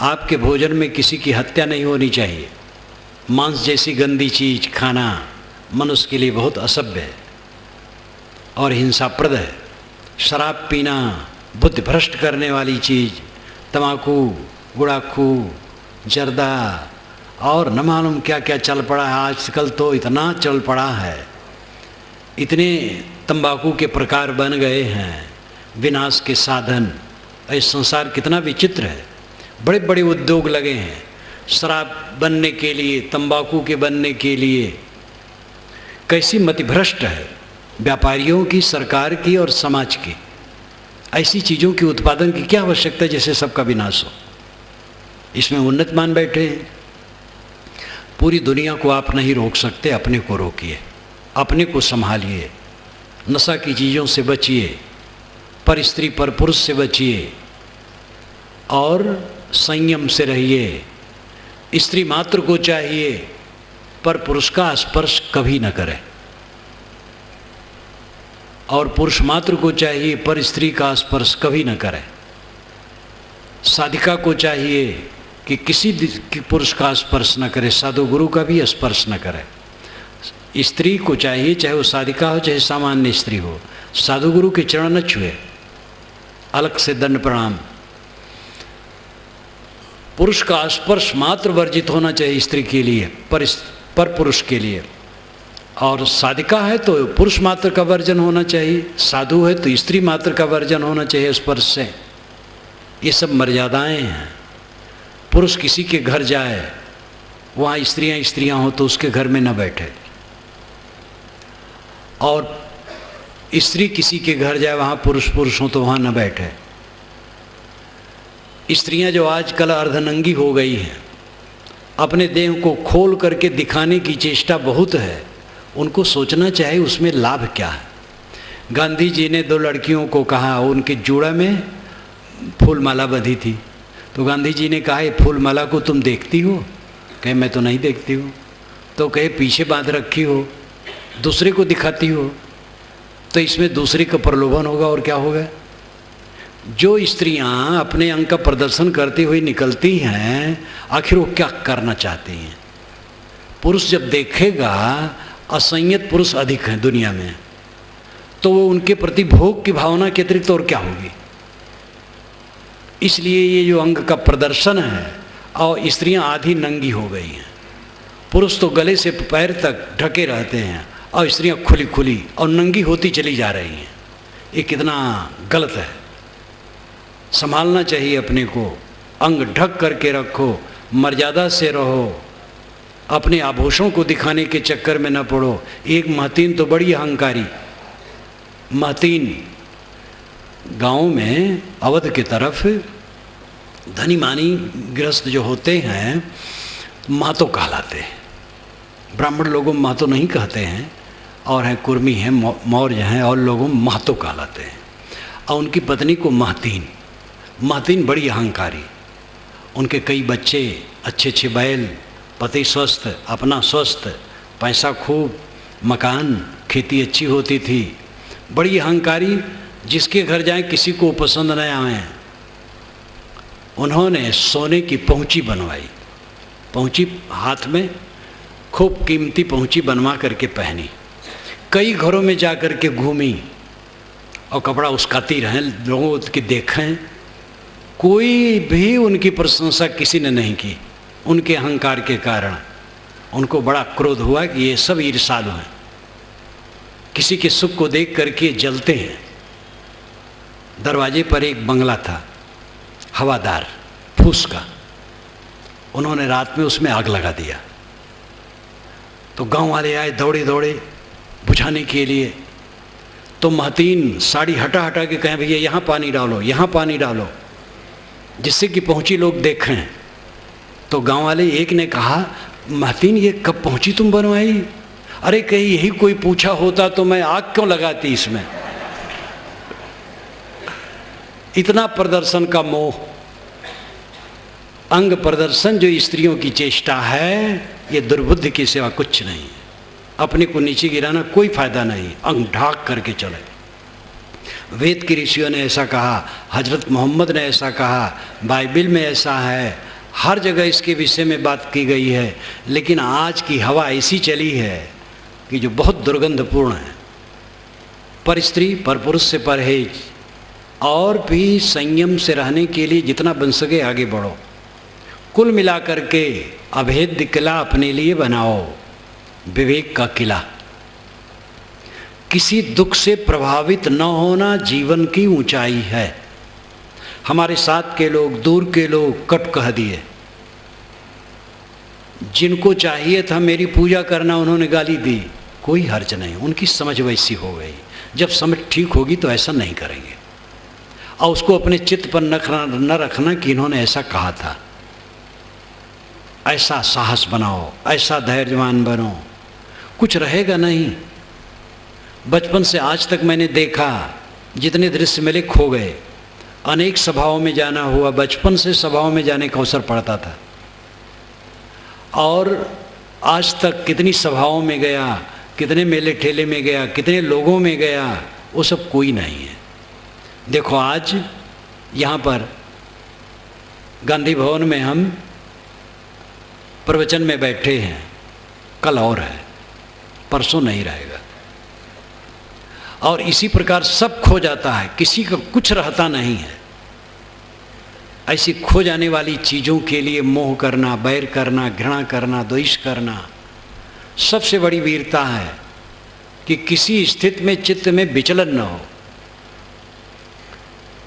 आपके भोजन में किसी की हत्या नहीं होनी चाहिए। मांस जैसी गंदी चीज़ खाना मनुष्य के लिए बहुत असभ्य है और हिंसाप्रद है। शराब पीना बुद्धि भ्रष्ट करने वाली चीज़, तम्बाकू, गुड़ाखू, जर्दा और न मालूम क्या क्या चल पड़ा है। आजकल तो इतना चल पड़ा है, इतने तंबाकू के प्रकार बन गए हैं, विनाश के साधन। ये संसार कितना विचित्र है। बड़े बड़े उद्योग लगे हैं शराब बनने के लिए, तंबाकू के बनने के लिए। कैसी मतिभ्रष्ट है व्यापारियों की, सरकार की और समाज की। ऐसी चीज़ों के उत्पादन की क्या आवश्यकता है जिससे सबका विनाश हो? इसमें उन्नत मान बैठे हैं। पूरी दुनिया को आप नहीं रोक सकते, अपने को रोकिए, अपने को संभालिए। नशा की चीज़ों से बचिए, पर स्त्री पर पुरुष से बचिए और संयम से रहिए। स्त्री मात्र को चाहिए पर पुरुष का स्पर्श कभी न करें, और पुरुष मात्र को चाहिए पर स्त्री का स्पर्श कभी न करें। साधिका को चाहिए कि किसी पुरुष का स्पर्श न करे, साधु गुरु का भी स्पर्श न करे। स्त्री को चाहिए, चाहे वो साधिका हो चाहे सामान्य स्त्री हो, साधु गुरु के चरण न छुए, अलग से दंड प्रणाम। पुरुष का स्पर्श मात्र वर्जित होना चाहिए स्त्री के लिए, पर पुरुष के लिए। और साधिका है तो पुरुष मात्र का वर्जन होना चाहिए, साधु है तो स्त्री मात्र का वर्जन होना चाहिए स्पर्श से। ये सब मर्यादाएं हैं। पुरुष किसी के घर जाए, वहाँ स्त्रियां हो तो उसके घर में न बैठे, और स्त्री किसी के घर जाए वहाँ पुरुष हो तो वहाँ न बैठे। स्त्रियां जो आजकल अर्धनंगी हो गई हैं, अपने देह को खोल करके दिखाने की चेष्टा बहुत है। उनको सोचना चाहिए उसमें लाभ क्या है। गांधी जी ने 2 लड़कियों को कहा, उनके जोड़ा में फूल माला बंधी थी, तो गांधी जी ने कहा ये फूल माला को तुम देखती हो? कहे मैं तो नहीं देखती हूँ। तो कहे पीछे बांध रखी हो, दूसरे को दिखाती हो, तो इसमें दूसरे का प्रलोभन होगा और क्या होगा। जो स्त्रियां अपने अंग का प्रदर्शन करती हुई निकलती हैं, आखिर वो क्या करना चाहती हैं? पुरुष जब देखेगा, असंयत पुरुष अधिक हैं दुनिया में, तो वो उनके प्रति भोग की भावना के अतिरिक्त और क्या होगी। इसलिए ये जो अंग का प्रदर्शन है, और स्त्रियां आधी नंगी हो गई हैं। पुरुष तो गले से पैर तक ढके रहते हैं और स्त्रियां खुली खुली और नंगी होती चली जा रही हैं। ये कितना गलत है। संभालना चाहिए अपने को, अंग ढक करके रखो, मर्यादा से रहो, अपने आभूषणों को दिखाने के चक्कर में न पड़ो। एक महतीन तो बड़ी अहंकारी, महतीन गाँव में अवध की तरफ धनी मानी गृहस्थ जो होते हैं महतो कहलाते हैं। ब्राह्मण लोगों महतो नहीं कहते हैं, और हैं कुर्मी हैं, मौर्य हैं, और लोगों महतो कहलाते हैं। और उनकी पत्नी को महतीन, महतीन बड़ी अहंकारी। उनके कई बच्चे, अच्छे अच्छे बैल, पति स्वस्थ, अपना स्वस्थ, पैसा खूब, मकान, खेती अच्छी होती थी, बड़ी अहंकारी। जिसके घर जाएं किसी को पसंद न आए। उन्होंने सोने की पहुंची बनवाई, पहुंची हाथ में खूब कीमती पहुंची बनवा करके पहनी, कई घरों में जा कर के घूमी और कपड़ा उसकाती रहें, लोगों की देखें। कोई भी उनकी प्रशंसा किसी ने नहीं की। उनके अहंकार के कारण उनको बड़ा क्रोध हुआ कि ये सब ईर्ष्यालु हैं, किसी के सुख को देख करके जलते हैं। दरवाजे पर एक बंगला था हवादार फूस का, उन्होंने रात में उसमें आग लगा दिया। तो गांव वाले आए दौड़े दौड़े बुझाने के लिए। तो महतीन साड़ी हटा हटा के कहें भैया यहाँ पानी डालो, यहाँ पानी डालो, जिससे कि पहुंची लोग देखें। तो गांव वाले एक ने कहा, महतीन ये कब पहुंची तुम बनवाई? अरे कहीं यही कोई पूछा होता तो मैं आग क्यों लगाती इसमें। इतना प्रदर्शन का मोह, अंग प्रदर्शन जो स्त्रियों की चेष्टा है, ये दुर्बुद्धि की सेवा कुछ नहीं है। अपने को नीचे गिराना कोई फायदा नहीं, अंग ढाक करके चले। वेद के ऋषियों ने ऐसा कहा, हजरत मोहम्मद ने ऐसा कहा, बाइबिल में ऐसा है, हर जगह इसके विषय में बात की गई है। लेकिन आज की हवा ऐसी चली है कि जो बहुत दुर्गंधपूर्ण है। पर स्त्री पर पुरुष से परहेज, और भी संयम से रहने के लिए जितना बन सके आगे बढ़ो। कुल मिलाकर के अभेद्य किला अपने लिए बनाओ, विवेक का किला। किसी दुख से प्रभावित न होना जीवन की ऊंचाई है। हमारे साथ के लोग, दूर के लोग कट कह दिए। जिनको चाहिए था मेरी पूजा करना, उन्होंने गाली दी। कोई हर्ज नहीं, उनकी समझ वैसी हो गई। जब समझ ठीक होगी तो ऐसा नहीं करेंगे। और उसको अपने चित्त पर न रखना कि इन्होंने ऐसा कहा था। ऐसा साहस बनाओ, ऐसा धैर्यवान बनो, कुछ रहेगा नहीं। बचपन से आज तक मैंने देखा, जितने दृश्य मिले खो गए। अनेक सभाओं में जाना हुआ, बचपन से सभाओं में जाने का अवसर पड़ता था, और आज तक कितनी सभाओं में गया, कितने मेले ठेले में गया, कितने लोगों में गया, वो सब कोई नहीं है। देखो आज यहाँ पर गांधी भवन में हम प्रवचन में बैठे हैं, कल और है, परसों नहीं रहेगा। और इसी प्रकार सब खो जाता है, किसी का कुछ रहता नहीं है। ऐसी खो जाने वाली चीज़ों के लिए मोह करना, बैर करना, घृणा करना, द्वेष करना सबसे बड़ी वीरता है कि किसी स्थिति में चित्त में विचलन न हो।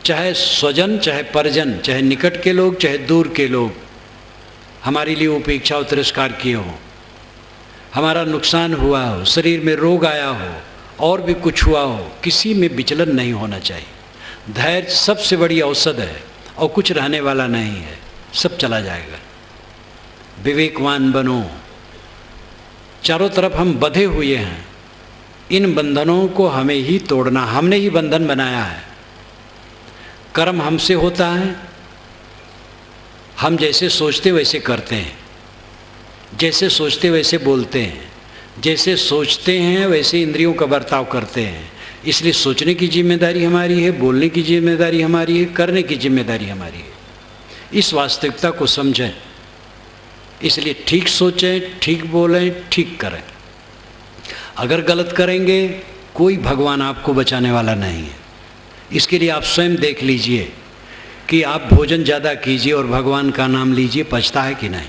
चाहे स्वजन, चाहे परिजन, चाहे निकट के लोग, चाहे दूर के लोग हमारे लिए उपेक्षा और तिरस्कार किए हों, हमारा नुकसान हुआ हो, शरीर में रोग आया हो, और भी कुछ हुआ हो, किसी में विचलन नहीं होना चाहिए। धैर्य सबसे बड़ी औषध है, और कुछ रहने वाला नहीं है, सब चला जाएगा। विवेकवान बनो। चारों तरफ हम बंधे हुए हैं, इन बंधनों को हमें ही तोड़ना, हमने ही बंधन बनाया है। कर्म हमसे होता है, हम जैसे सोचते वैसे करते हैं, जैसे सोचते वैसे बोलते हैं, जैसे सोचते हैं वैसे इंद्रियों का बर्ताव करते हैं। इसलिए सोचने की जिम्मेदारी हमारी है, बोलने की जिम्मेदारी हमारी है, करने की जिम्मेदारी हमारी है। इस वास्तविकता को समझें, इसलिए ठीक सोचें, ठीक बोलें, ठीक करें। अगर गलत करेंगे कोई भगवान आपको बचाने वाला नहीं है। इसके लिए आप स्वयं देख लीजिए कि आप भोजन ज़्यादा कीजिए और भगवान का नाम लीजिए, पचता है कि नहीं।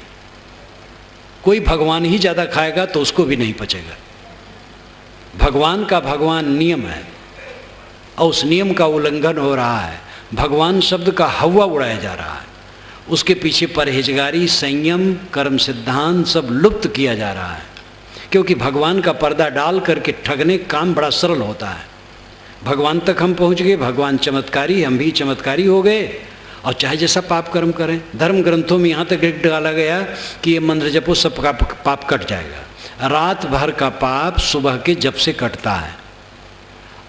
कोई भगवान ही ज़्यादा खाएगा तो उसको भी नहीं पचेगा। भगवान का भगवान नियम है, और उस नियम का उल्लंघन हो रहा है, भगवान शब्द का हवा उड़ाया जा रहा है, उसके पीछे परहेजगारी, संयम, कर्म सिद्धांत सब लुप्त किया जा रहा है। क्योंकि भगवान का पर्दा डाल करके ठगने का काम बड़ा सरल होता है। भगवान तक हम पहुंच गए, भगवान चमत्कारी, हम भी चमत्कारी हो गए, और चाहे जैसा पाप कर्म करें। धर्म ग्रंथों में यहाँ तक लिख डाला गया कि ये मंत्र जपो सब पाप कट जाएगा। रात भर का पाप सुबह के जप से कटता है,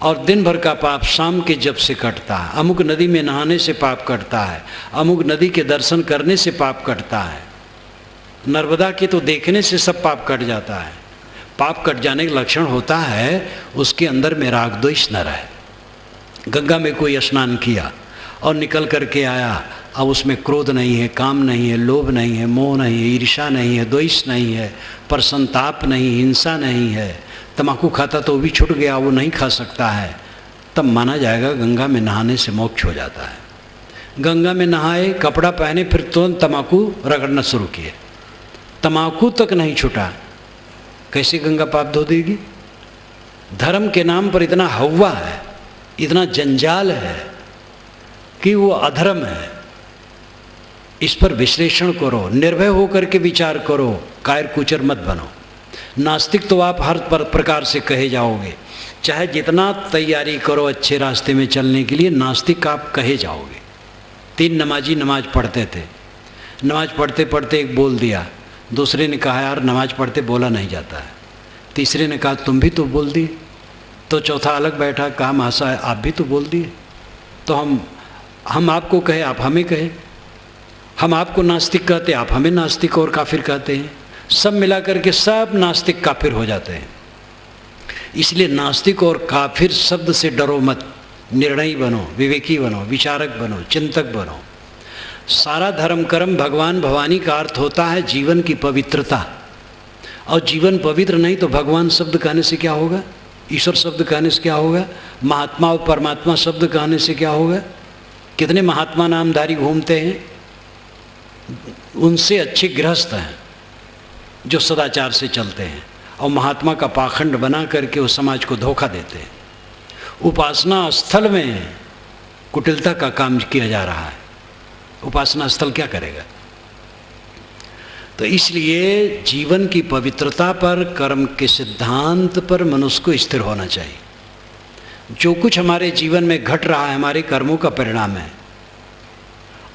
और दिन भर का पाप शाम के जप से कटता है। अमुक नदी में नहाने से पाप कटता है, अमुक नदी के दर्शन करने से पाप कटता है। नर्मदा के तो देखने से सब पाप कट जाता है। पाप कट जाने का लक्षण होता है उसके अंदर में राग द्वेष न रहे। गंगा में कोई स्नान किया और निकल करके आया, अब उसमें क्रोध नहीं है, काम नहीं है, लोभ नहीं है, मोह नहीं है, ईर्ष्या नहीं है, द्वेष नहीं है, प्रसन्नताप नहीं, हिंसा नहीं है, तम्बाकू खाता तो भी छूट गया, वो नहीं खा सकता है, तब माना जाएगा गंगा में नहाने से मोक्ष हो जाता है। गंगा में नहाए, कपड़ा पहने, फिर तुरंत तम्बाकू रगड़ना शुरू किए, तम्बाकू तक नहीं छूटा, कैसे गंगा पाप धो देगी? धर्म के नाम पर इतना हवा है, इतना जंजाल है कि वो अधर्म है। इस पर विश्लेषण करो, निर्भय होकर के विचार करो, कायर कुचर मत बनो। नास्तिक तो आप हर प्रकार से कहे जाओगे, चाहे जितना तैयारी करो अच्छे रास्ते में चलने के लिए, नास्तिक आप कहे जाओगे। 3 नमाजी नमाज पढ़ते थे, नमाज पढ़ते पढ़ते एक बोल दिया, दूसरे ने कहा यार नमाज पढ़ते बोला नहीं जाता है, तीसरे ने कहा तुम भी तो बोल दिए, तो चौथा अलग बैठा, कहा महाशय आप भी तो बोल दिए, तो हम आपको कहे आप हमें कहे, हम आपको नास्तिक कहते आप हमें नास्तिक और काफिर कहते हैं, सब मिला करके सब नास्तिक काफिर हो जाते हैं। इसलिए नास्तिक और काफिर शब्द से डरो मत, निर्णयी बनो, विवेकी बनो, विचारक बनो, चिंतक बनो। सारा धर्म कर्म भगवान भवानी का अर्थ होता है जीवन की पवित्रता, और जीवन पवित्र नहीं तो भगवान शब्द कहने से क्या होगा, ईश्वर शब्द कहने से क्या होगा, महात्मा और परमात्मा शब्द कहने से क्या होगा? कितने महात्मा नामधारी घूमते हैं, उनसे अच्छे गृहस्थ हैं जो सदाचार से चलते हैं, और महात्मा का पाखंड बना करके उस समाज को धोखा देते हैं। उपासना स्थल में कुटिलता का काम किया जा रहा है, उपासना स्थल क्या करेगा? तो इसलिए जीवन की पवित्रता पर, कर्म के सिद्धांत पर मनुष्य को स्थिर होना चाहिए। जो कुछ हमारे जीवन में घट रहा है हमारे कर्मों का परिणाम है,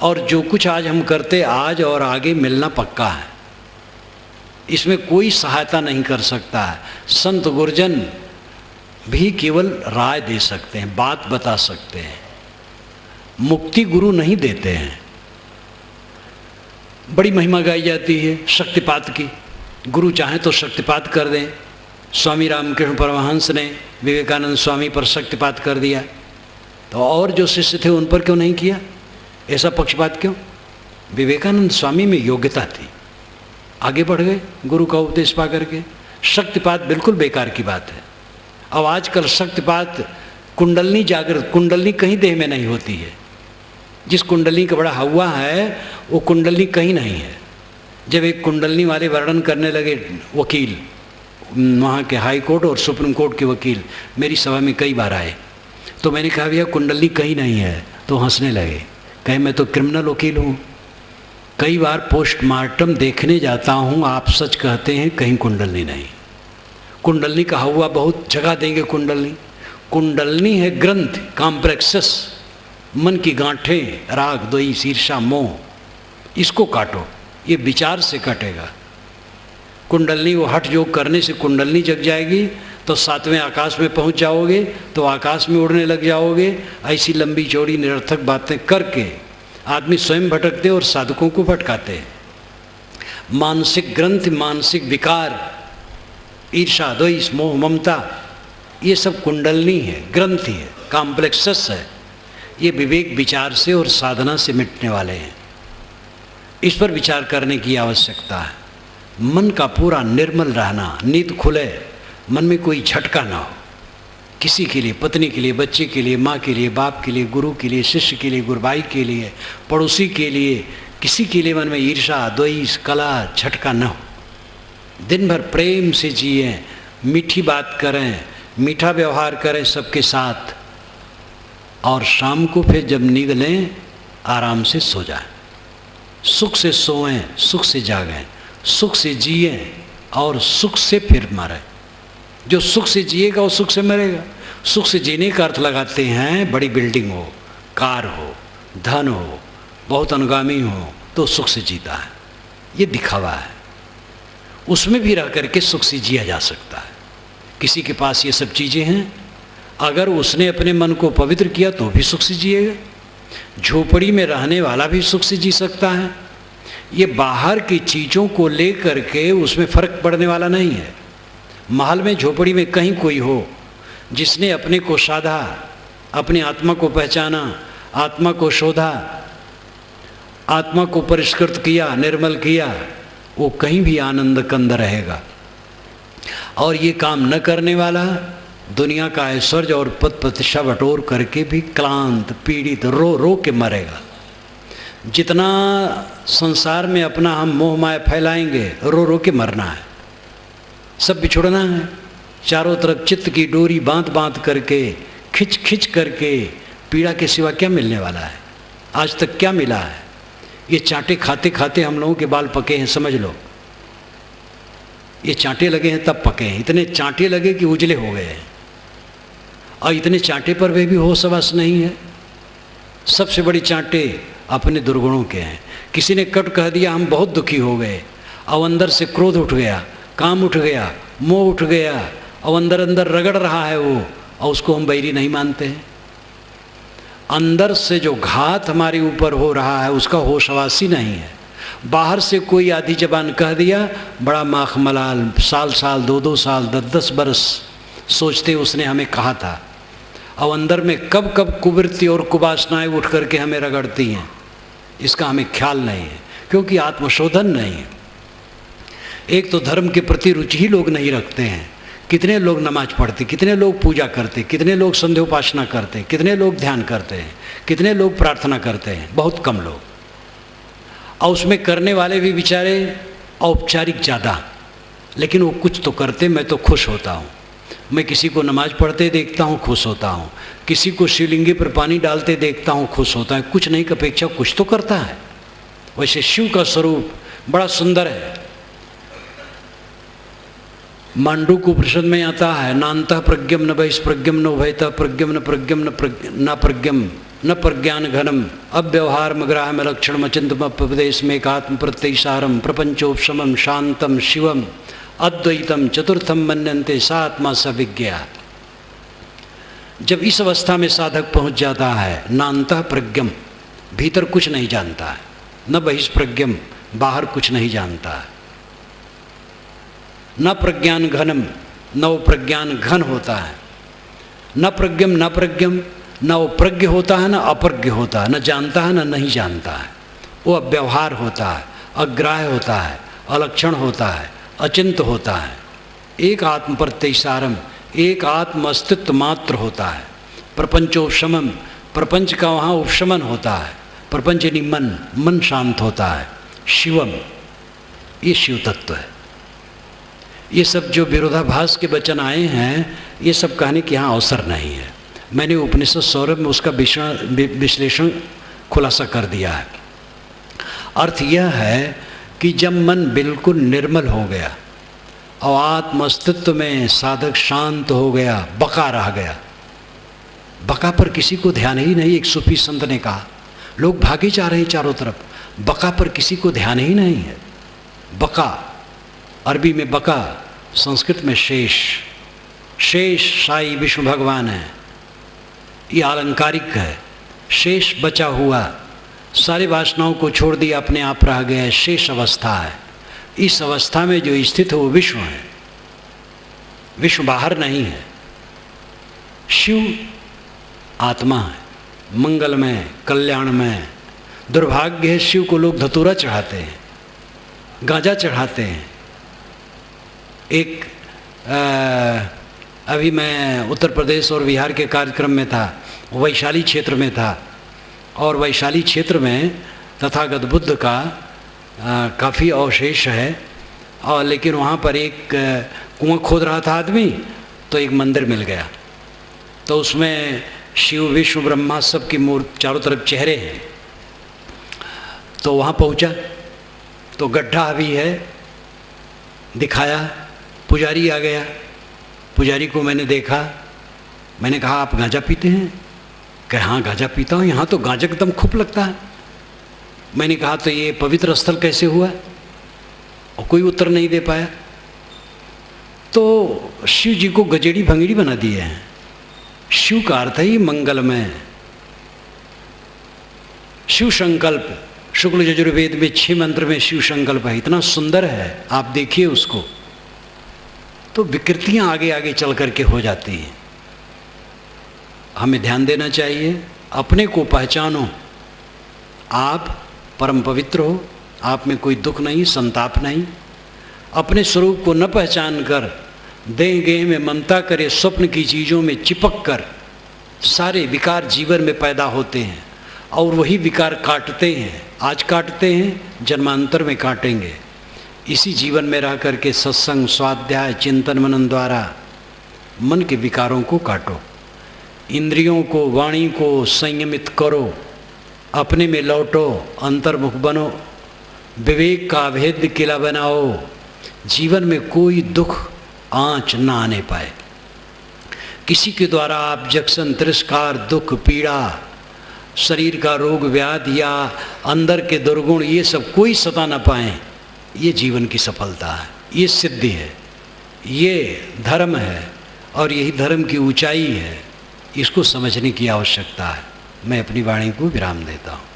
और जो कुछ आज हम करते आज और आगे मिलना पक्का है, इसमें कोई सहायता नहीं कर सकता है। संत गुरजन भी केवल राय दे सकते हैं, बात बता सकते हैं, मुक्ति गुरु नहीं देते हैं। बड़ी महिमा गाई जाती है शक्तिपात की, गुरु चाहे तो शक्तिपात कर दें। स्वामी रामकृष्ण परमहंस ने विवेकानंद स्वामी पर शक्तिपात कर दिया, तो और जो शिष्य थे उन पर क्यों नहीं किया? ऐसा पक्षपात क्यों? विवेकानंद स्वामी में योग्यता थी, आगे बढ़ गए गुरु का उपदेश पा करके। शक्तिपात बिल्कुल बेकार की बात है। अब आजकल शक्तिपात कुंडलनी जागृत, कुंडलनी कहीं देह में नहीं होती है। जिस कुंडलनी का बड़ा हवा है वो कुंडलनी कहीं नहीं है। जब एक कुंडलनी वाले वर्णन करने लगे वकील, वहाँ के हाई कोर्ट और सुप्रीम कोर्ट के वकील मेरी सभा में कई बार आए, तो मैंने कहा भैया कुंडलनी कहीं नहीं है, तो हंसने लगे, कहे मैं तो क्रिमिनल वकील हूँ, कई बार पोस्टमार्टम देखने जाता हूँ, आप सच कहते हैं कहीं कुंडलनी नहीं। कुंडलनी का हवा बहुत जगह देंगे। कुंडलनी है ग्रंथ, कॉम्प्लेक्सेस, मन की गांठें, राग द्वेष ईर्ष्या मोह, इसको काटो, ये विचार से कटेगा। कुंडलनी वो हठ योग करने से कुंडलनी जग जाएगी, तो 7वें आकाश में पहुंच जाओगे, तो आकाश में उड़ने लग जाओगे। ऐसी लंबी चौड़ी निरर्थक बातें करके आदमी स्वयं भटकते और साधकों को भटकाते हैं। मानसिक ग्रंथ, मानसिक विकार, ईर्ष्या द्वेष मोह ममता, ये सब कुंडलनी है, ग्रंथि है, कॉम्प्लेक्सेस है। ये विवेक विचार से और साधना से मिटने वाले हैं। इस पर विचार करने की आवश्यकता है। मन का पूरा निर्मल रहना, नींद खुले, मन में कोई झटका ना हो, किसी के लिए, पत्नी के लिए, बच्चे के लिए, माँ के लिए, बाप के लिए, गुरु के लिए, शिष्य के लिए, गुरुभाई के लिए, पड़ोसी के लिए, किसी के लिए मन में ईर्ष्या द्वेष कला झटका न हो। दिन भर प्रेम से जिए, मीठी बात करें, मीठा व्यवहार करें सबके साथ, और शाम को फिर जब निकलें आराम से सो जाएं, सुख से सोएं, सुख से जागें, सुख से जिएं और सुख से फिर मरें। जो सुख से जिएगा वो सुख से मरेगा। सुख से जीने का अर्थ लगाते हैं बड़ी बिल्डिंग हो, कार हो, धन हो, बहुत अनुगामी हो तो सुख से जीता है। ये दिखावा है। उसमें भी रह करके सुख से जिया जा सकता है। किसी के पास ये सब चीज़ें हैं, अगर उसने अपने मन को पवित्र किया तो भी सुख से जिएगा। झोपड़ी में रहने वाला भी सुख से जी सकता है। ये बाहर की चीज़ों को ले करके उसमें फ़र्क पड़ने वाला नहीं है। महल में, झोपड़ी में कहीं कोई हो जिसने अपने को साधा, अपनी आत्मा को पहचाना, आत्मा को शोधा, आत्मा को परिष्कृत किया, निर्मल किया, वो कहीं भी आनंद कंद रहेगा। और ये काम न करने वाला दुनिया का ऐश्वर्य और पद प्रतिष्ठा बटोर करके भी क्लांत, पीड़ित, रो रो के मरेगा। जितना संसार में अपना हम मोह माया फैलाएंगे, रो रो के मरना है, सब बिछुड़ना है। चारों तरफ चित्त की डोरी बांध बांध करके, खिंच खिंच करके, पीड़ा के सिवा क्या मिलने वाला है? आज तक क्या मिला है? ये चांटे खाते खाते हम लोगों के बाल पके हैं, समझ लो। ये चांटे लगे हैं तब पके हैं। इतने चांटे लगे कि उजले हो गए हैं, और इतने चांटे पर वे भी होश हवास नहीं है। सबसे बड़ी चांटे अपने दुर्गुणों के हैं। किसी ने कट कह दिया, हम बहुत दुखी हो गए, और अंदर से क्रोध उठ गया, काम उठ गया, मोह उठ गया, और अंदर अंदर रगड़ रहा है वो, और उसको हम बैरी नहीं मानते हैं। अंदर से जो घात हमारे ऊपर हो रहा है उसका होश हवास ही नहीं है। बाहर से कोई आधी जबान कह दिया, बड़ा माख मलाल, साल साल, 2-2 साल, 10-10 बरस सोचते उसने हमें कहा था, और अंदर में कब कब कुवृत्ति और कुवासनाएं उठ करके हमें रगड़ती हैं, इसका हमें ख्याल नहीं है, क्योंकि आत्मशोधन नहीं है। एक तो धर्म के प्रति रुचि ही लोग नहीं रखते हैं। कितने लोग नमाज पढ़ते, कितने लोग पूजा करते, कितने लोग संध्योपासना करते, कितने लोग ध्यान करते हैं, कितने लोग प्रार्थना करते हैं? बहुत कम लोग। और उसमें करने वाले भी बेचारे औपचारिक ज़्यादा, लेकिन वो कुछ तो करते। मैं तो खुश होता हूँ। मैं किसी को नमाज पढ़ते देखता हूँ, खुश होता हूँ। किसी को शिवलिंगे पर पानी डालते देखता हूँ, खुश होता है। कुछ नहीं की अपेक्षा कुछ तो करता है। वैसे शिव का स्वरूप बड़ा सुंदर है। मांडूक्य उपनिषद में आता है, नान्तः प्रज्ञम न बहिष्प्रज्ञम न उभयतः प्रज्ञम न प्रज्ञम न प्रज्ञम न प्रज्ञान घनम अव्यवहार मग्राहम लक्षणम अचिंतमपदेश में एकात्म प्रत्ययसारम प्रपंचोपशमम शांतम शिवम अद्वैतम चतुर्थम मन्यन्ते सा आत्मा स विज्ञा। जब इस अवस्था में साधक पहुंच जाता है, नान्तः प्रज्ञम, भीतर कुछ नहीं जानता है, न बहिष्प्रज्ञम, बाहर कुछ नहीं जानता है, न प्रज्ञान घनम, न वो प्रज्ञान घन होता है, न प्रज्ञम न प्रज्ञम, न वो प्रज्ञ होता है, न अप्रज्ञ होता है, न जानता है, न नहीं जानता है। वो अव्यवहार होता है, अग्राह्य होता है, अलक्षण होता है, अचिंत होता है। एक आत्म प्रत्ययसारम, एक आत्म अस्तित्व मात्र होता है। प्रपंचोपशमम, प्रपंच का वहाँ उपशमन होता है। प्रपंच यानी मन, मन शांत होता है। शिवम, ये शिव तत्व है। ये सब जो विरोधाभास के वचन आए हैं, ये सब कहने के यहाँ अवसर नहीं है। मैंने उपनिषद सौरभ में उसका विश्लेषण खुलासा कर दिया है। अर्थ यह है कि जब मन बिल्कुल निर्मल हो गया और आत्म अस्तित्व में साधक शांत हो गया, बका रह गया, बका पर किसी को ध्यान ही नहीं। एक सूफी संत ने कहा, लोग भागे जा रहे हैं चारों तरफ, बका पर किसी को ध्यान ही नहीं है। बका, अरबी में बका, संस्कृत में शेष। शेष साई विष्णु भगवान है, ये अलंकारिक है। शेष बचा हुआ, सारी वासनाओं को छोड़ दिया, अपने आप रह गया, शेष अवस्था है। इस अवस्था में जो स्थित है वो विश्व है, विश्व बाहर नहीं है। शिव आत्मा है, मंगलमय, कल्याणमय। दुर्भाग्य है शिव को लोग धतूरा चढ़ाते हैं, गांजा चढ़ाते हैं। एक अभी मैं उत्तर प्रदेश और बिहार के कार्यक्रम में था, वैशाली क्षेत्र में था, और वैशाली क्षेत्र में तथागत बुद्ध का काफ़ी अवशेष है। और लेकिन वहाँ पर एक कुआं खोद रहा था आदमी, तो एक मंदिर मिल गया। तो उसमें शिव विष्णु ब्रह्मा सबकी मूर्ति चारों तरफ चेहरे हैं। तो वहाँ पहुँचा तो गड्ढा भी है, दिखाया। पुजारी आ गया, पुजारी को मैंने देखा। मैंने कहा आप गांजा पीते हैं? कहा हाँ गांजा पीता हूँ, यहाँ तो गांजा एकदम खूब लगता है। मैंने कहा तो ये पवित्र स्थल कैसे हुआ? और कोई उत्तर नहीं दे पाया। तो शिव जी को गजेड़ी भंगड़ी बना दिए हैं। शिव का अर्थ है ही मंगलमय। शिव संकल्प शुक्ल यजुर्वेद में 6 मंत्र में शिव संकल्प है, इतना सुंदर है, आप देखिए उसको। तो विकृतियां आगे आगे चल करके हो जाती हैं। हमें ध्यान देना चाहिए, अपने को पहचानो। आप परम पवित्र हो, आप में कोई दुख नहीं, संताप नहीं। अपने स्वरूप को न पहचान कर देह गेह में ममता करे, स्वप्न की चीज़ों में चिपक कर सारे विकार जीवन में पैदा होते हैं और वही विकार काटते हैं। आज काटते हैं, जन्मांतर में काटेंगे। इसी जीवन में रह करके सत्संग, स्वाध्याय, चिंतन मनन द्वारा मन के विकारों को काटो, इंद्रियों को, वाणी को संयमित करो, अपने में लौटो, अंतर्मुख बनो, विवेक का अभेद्य किला बनाओ। जीवन में कोई दुख आंच ना आने पाए। किसी के द्वारा ऑब्जेक्शन, तिरस्कार, दुख, पीड़ा, शरीर का रोग व्याधि या अंदर के दुर्गुण, ये सब कोई सता ना पाए। ये जीवन की सफलता है, ये सिद्धि है, ये धर्म है और यही धर्म की ऊंचाई है। इसको समझने की आवश्यकता है। मैं अपनी वाणी को विराम देता हूँ।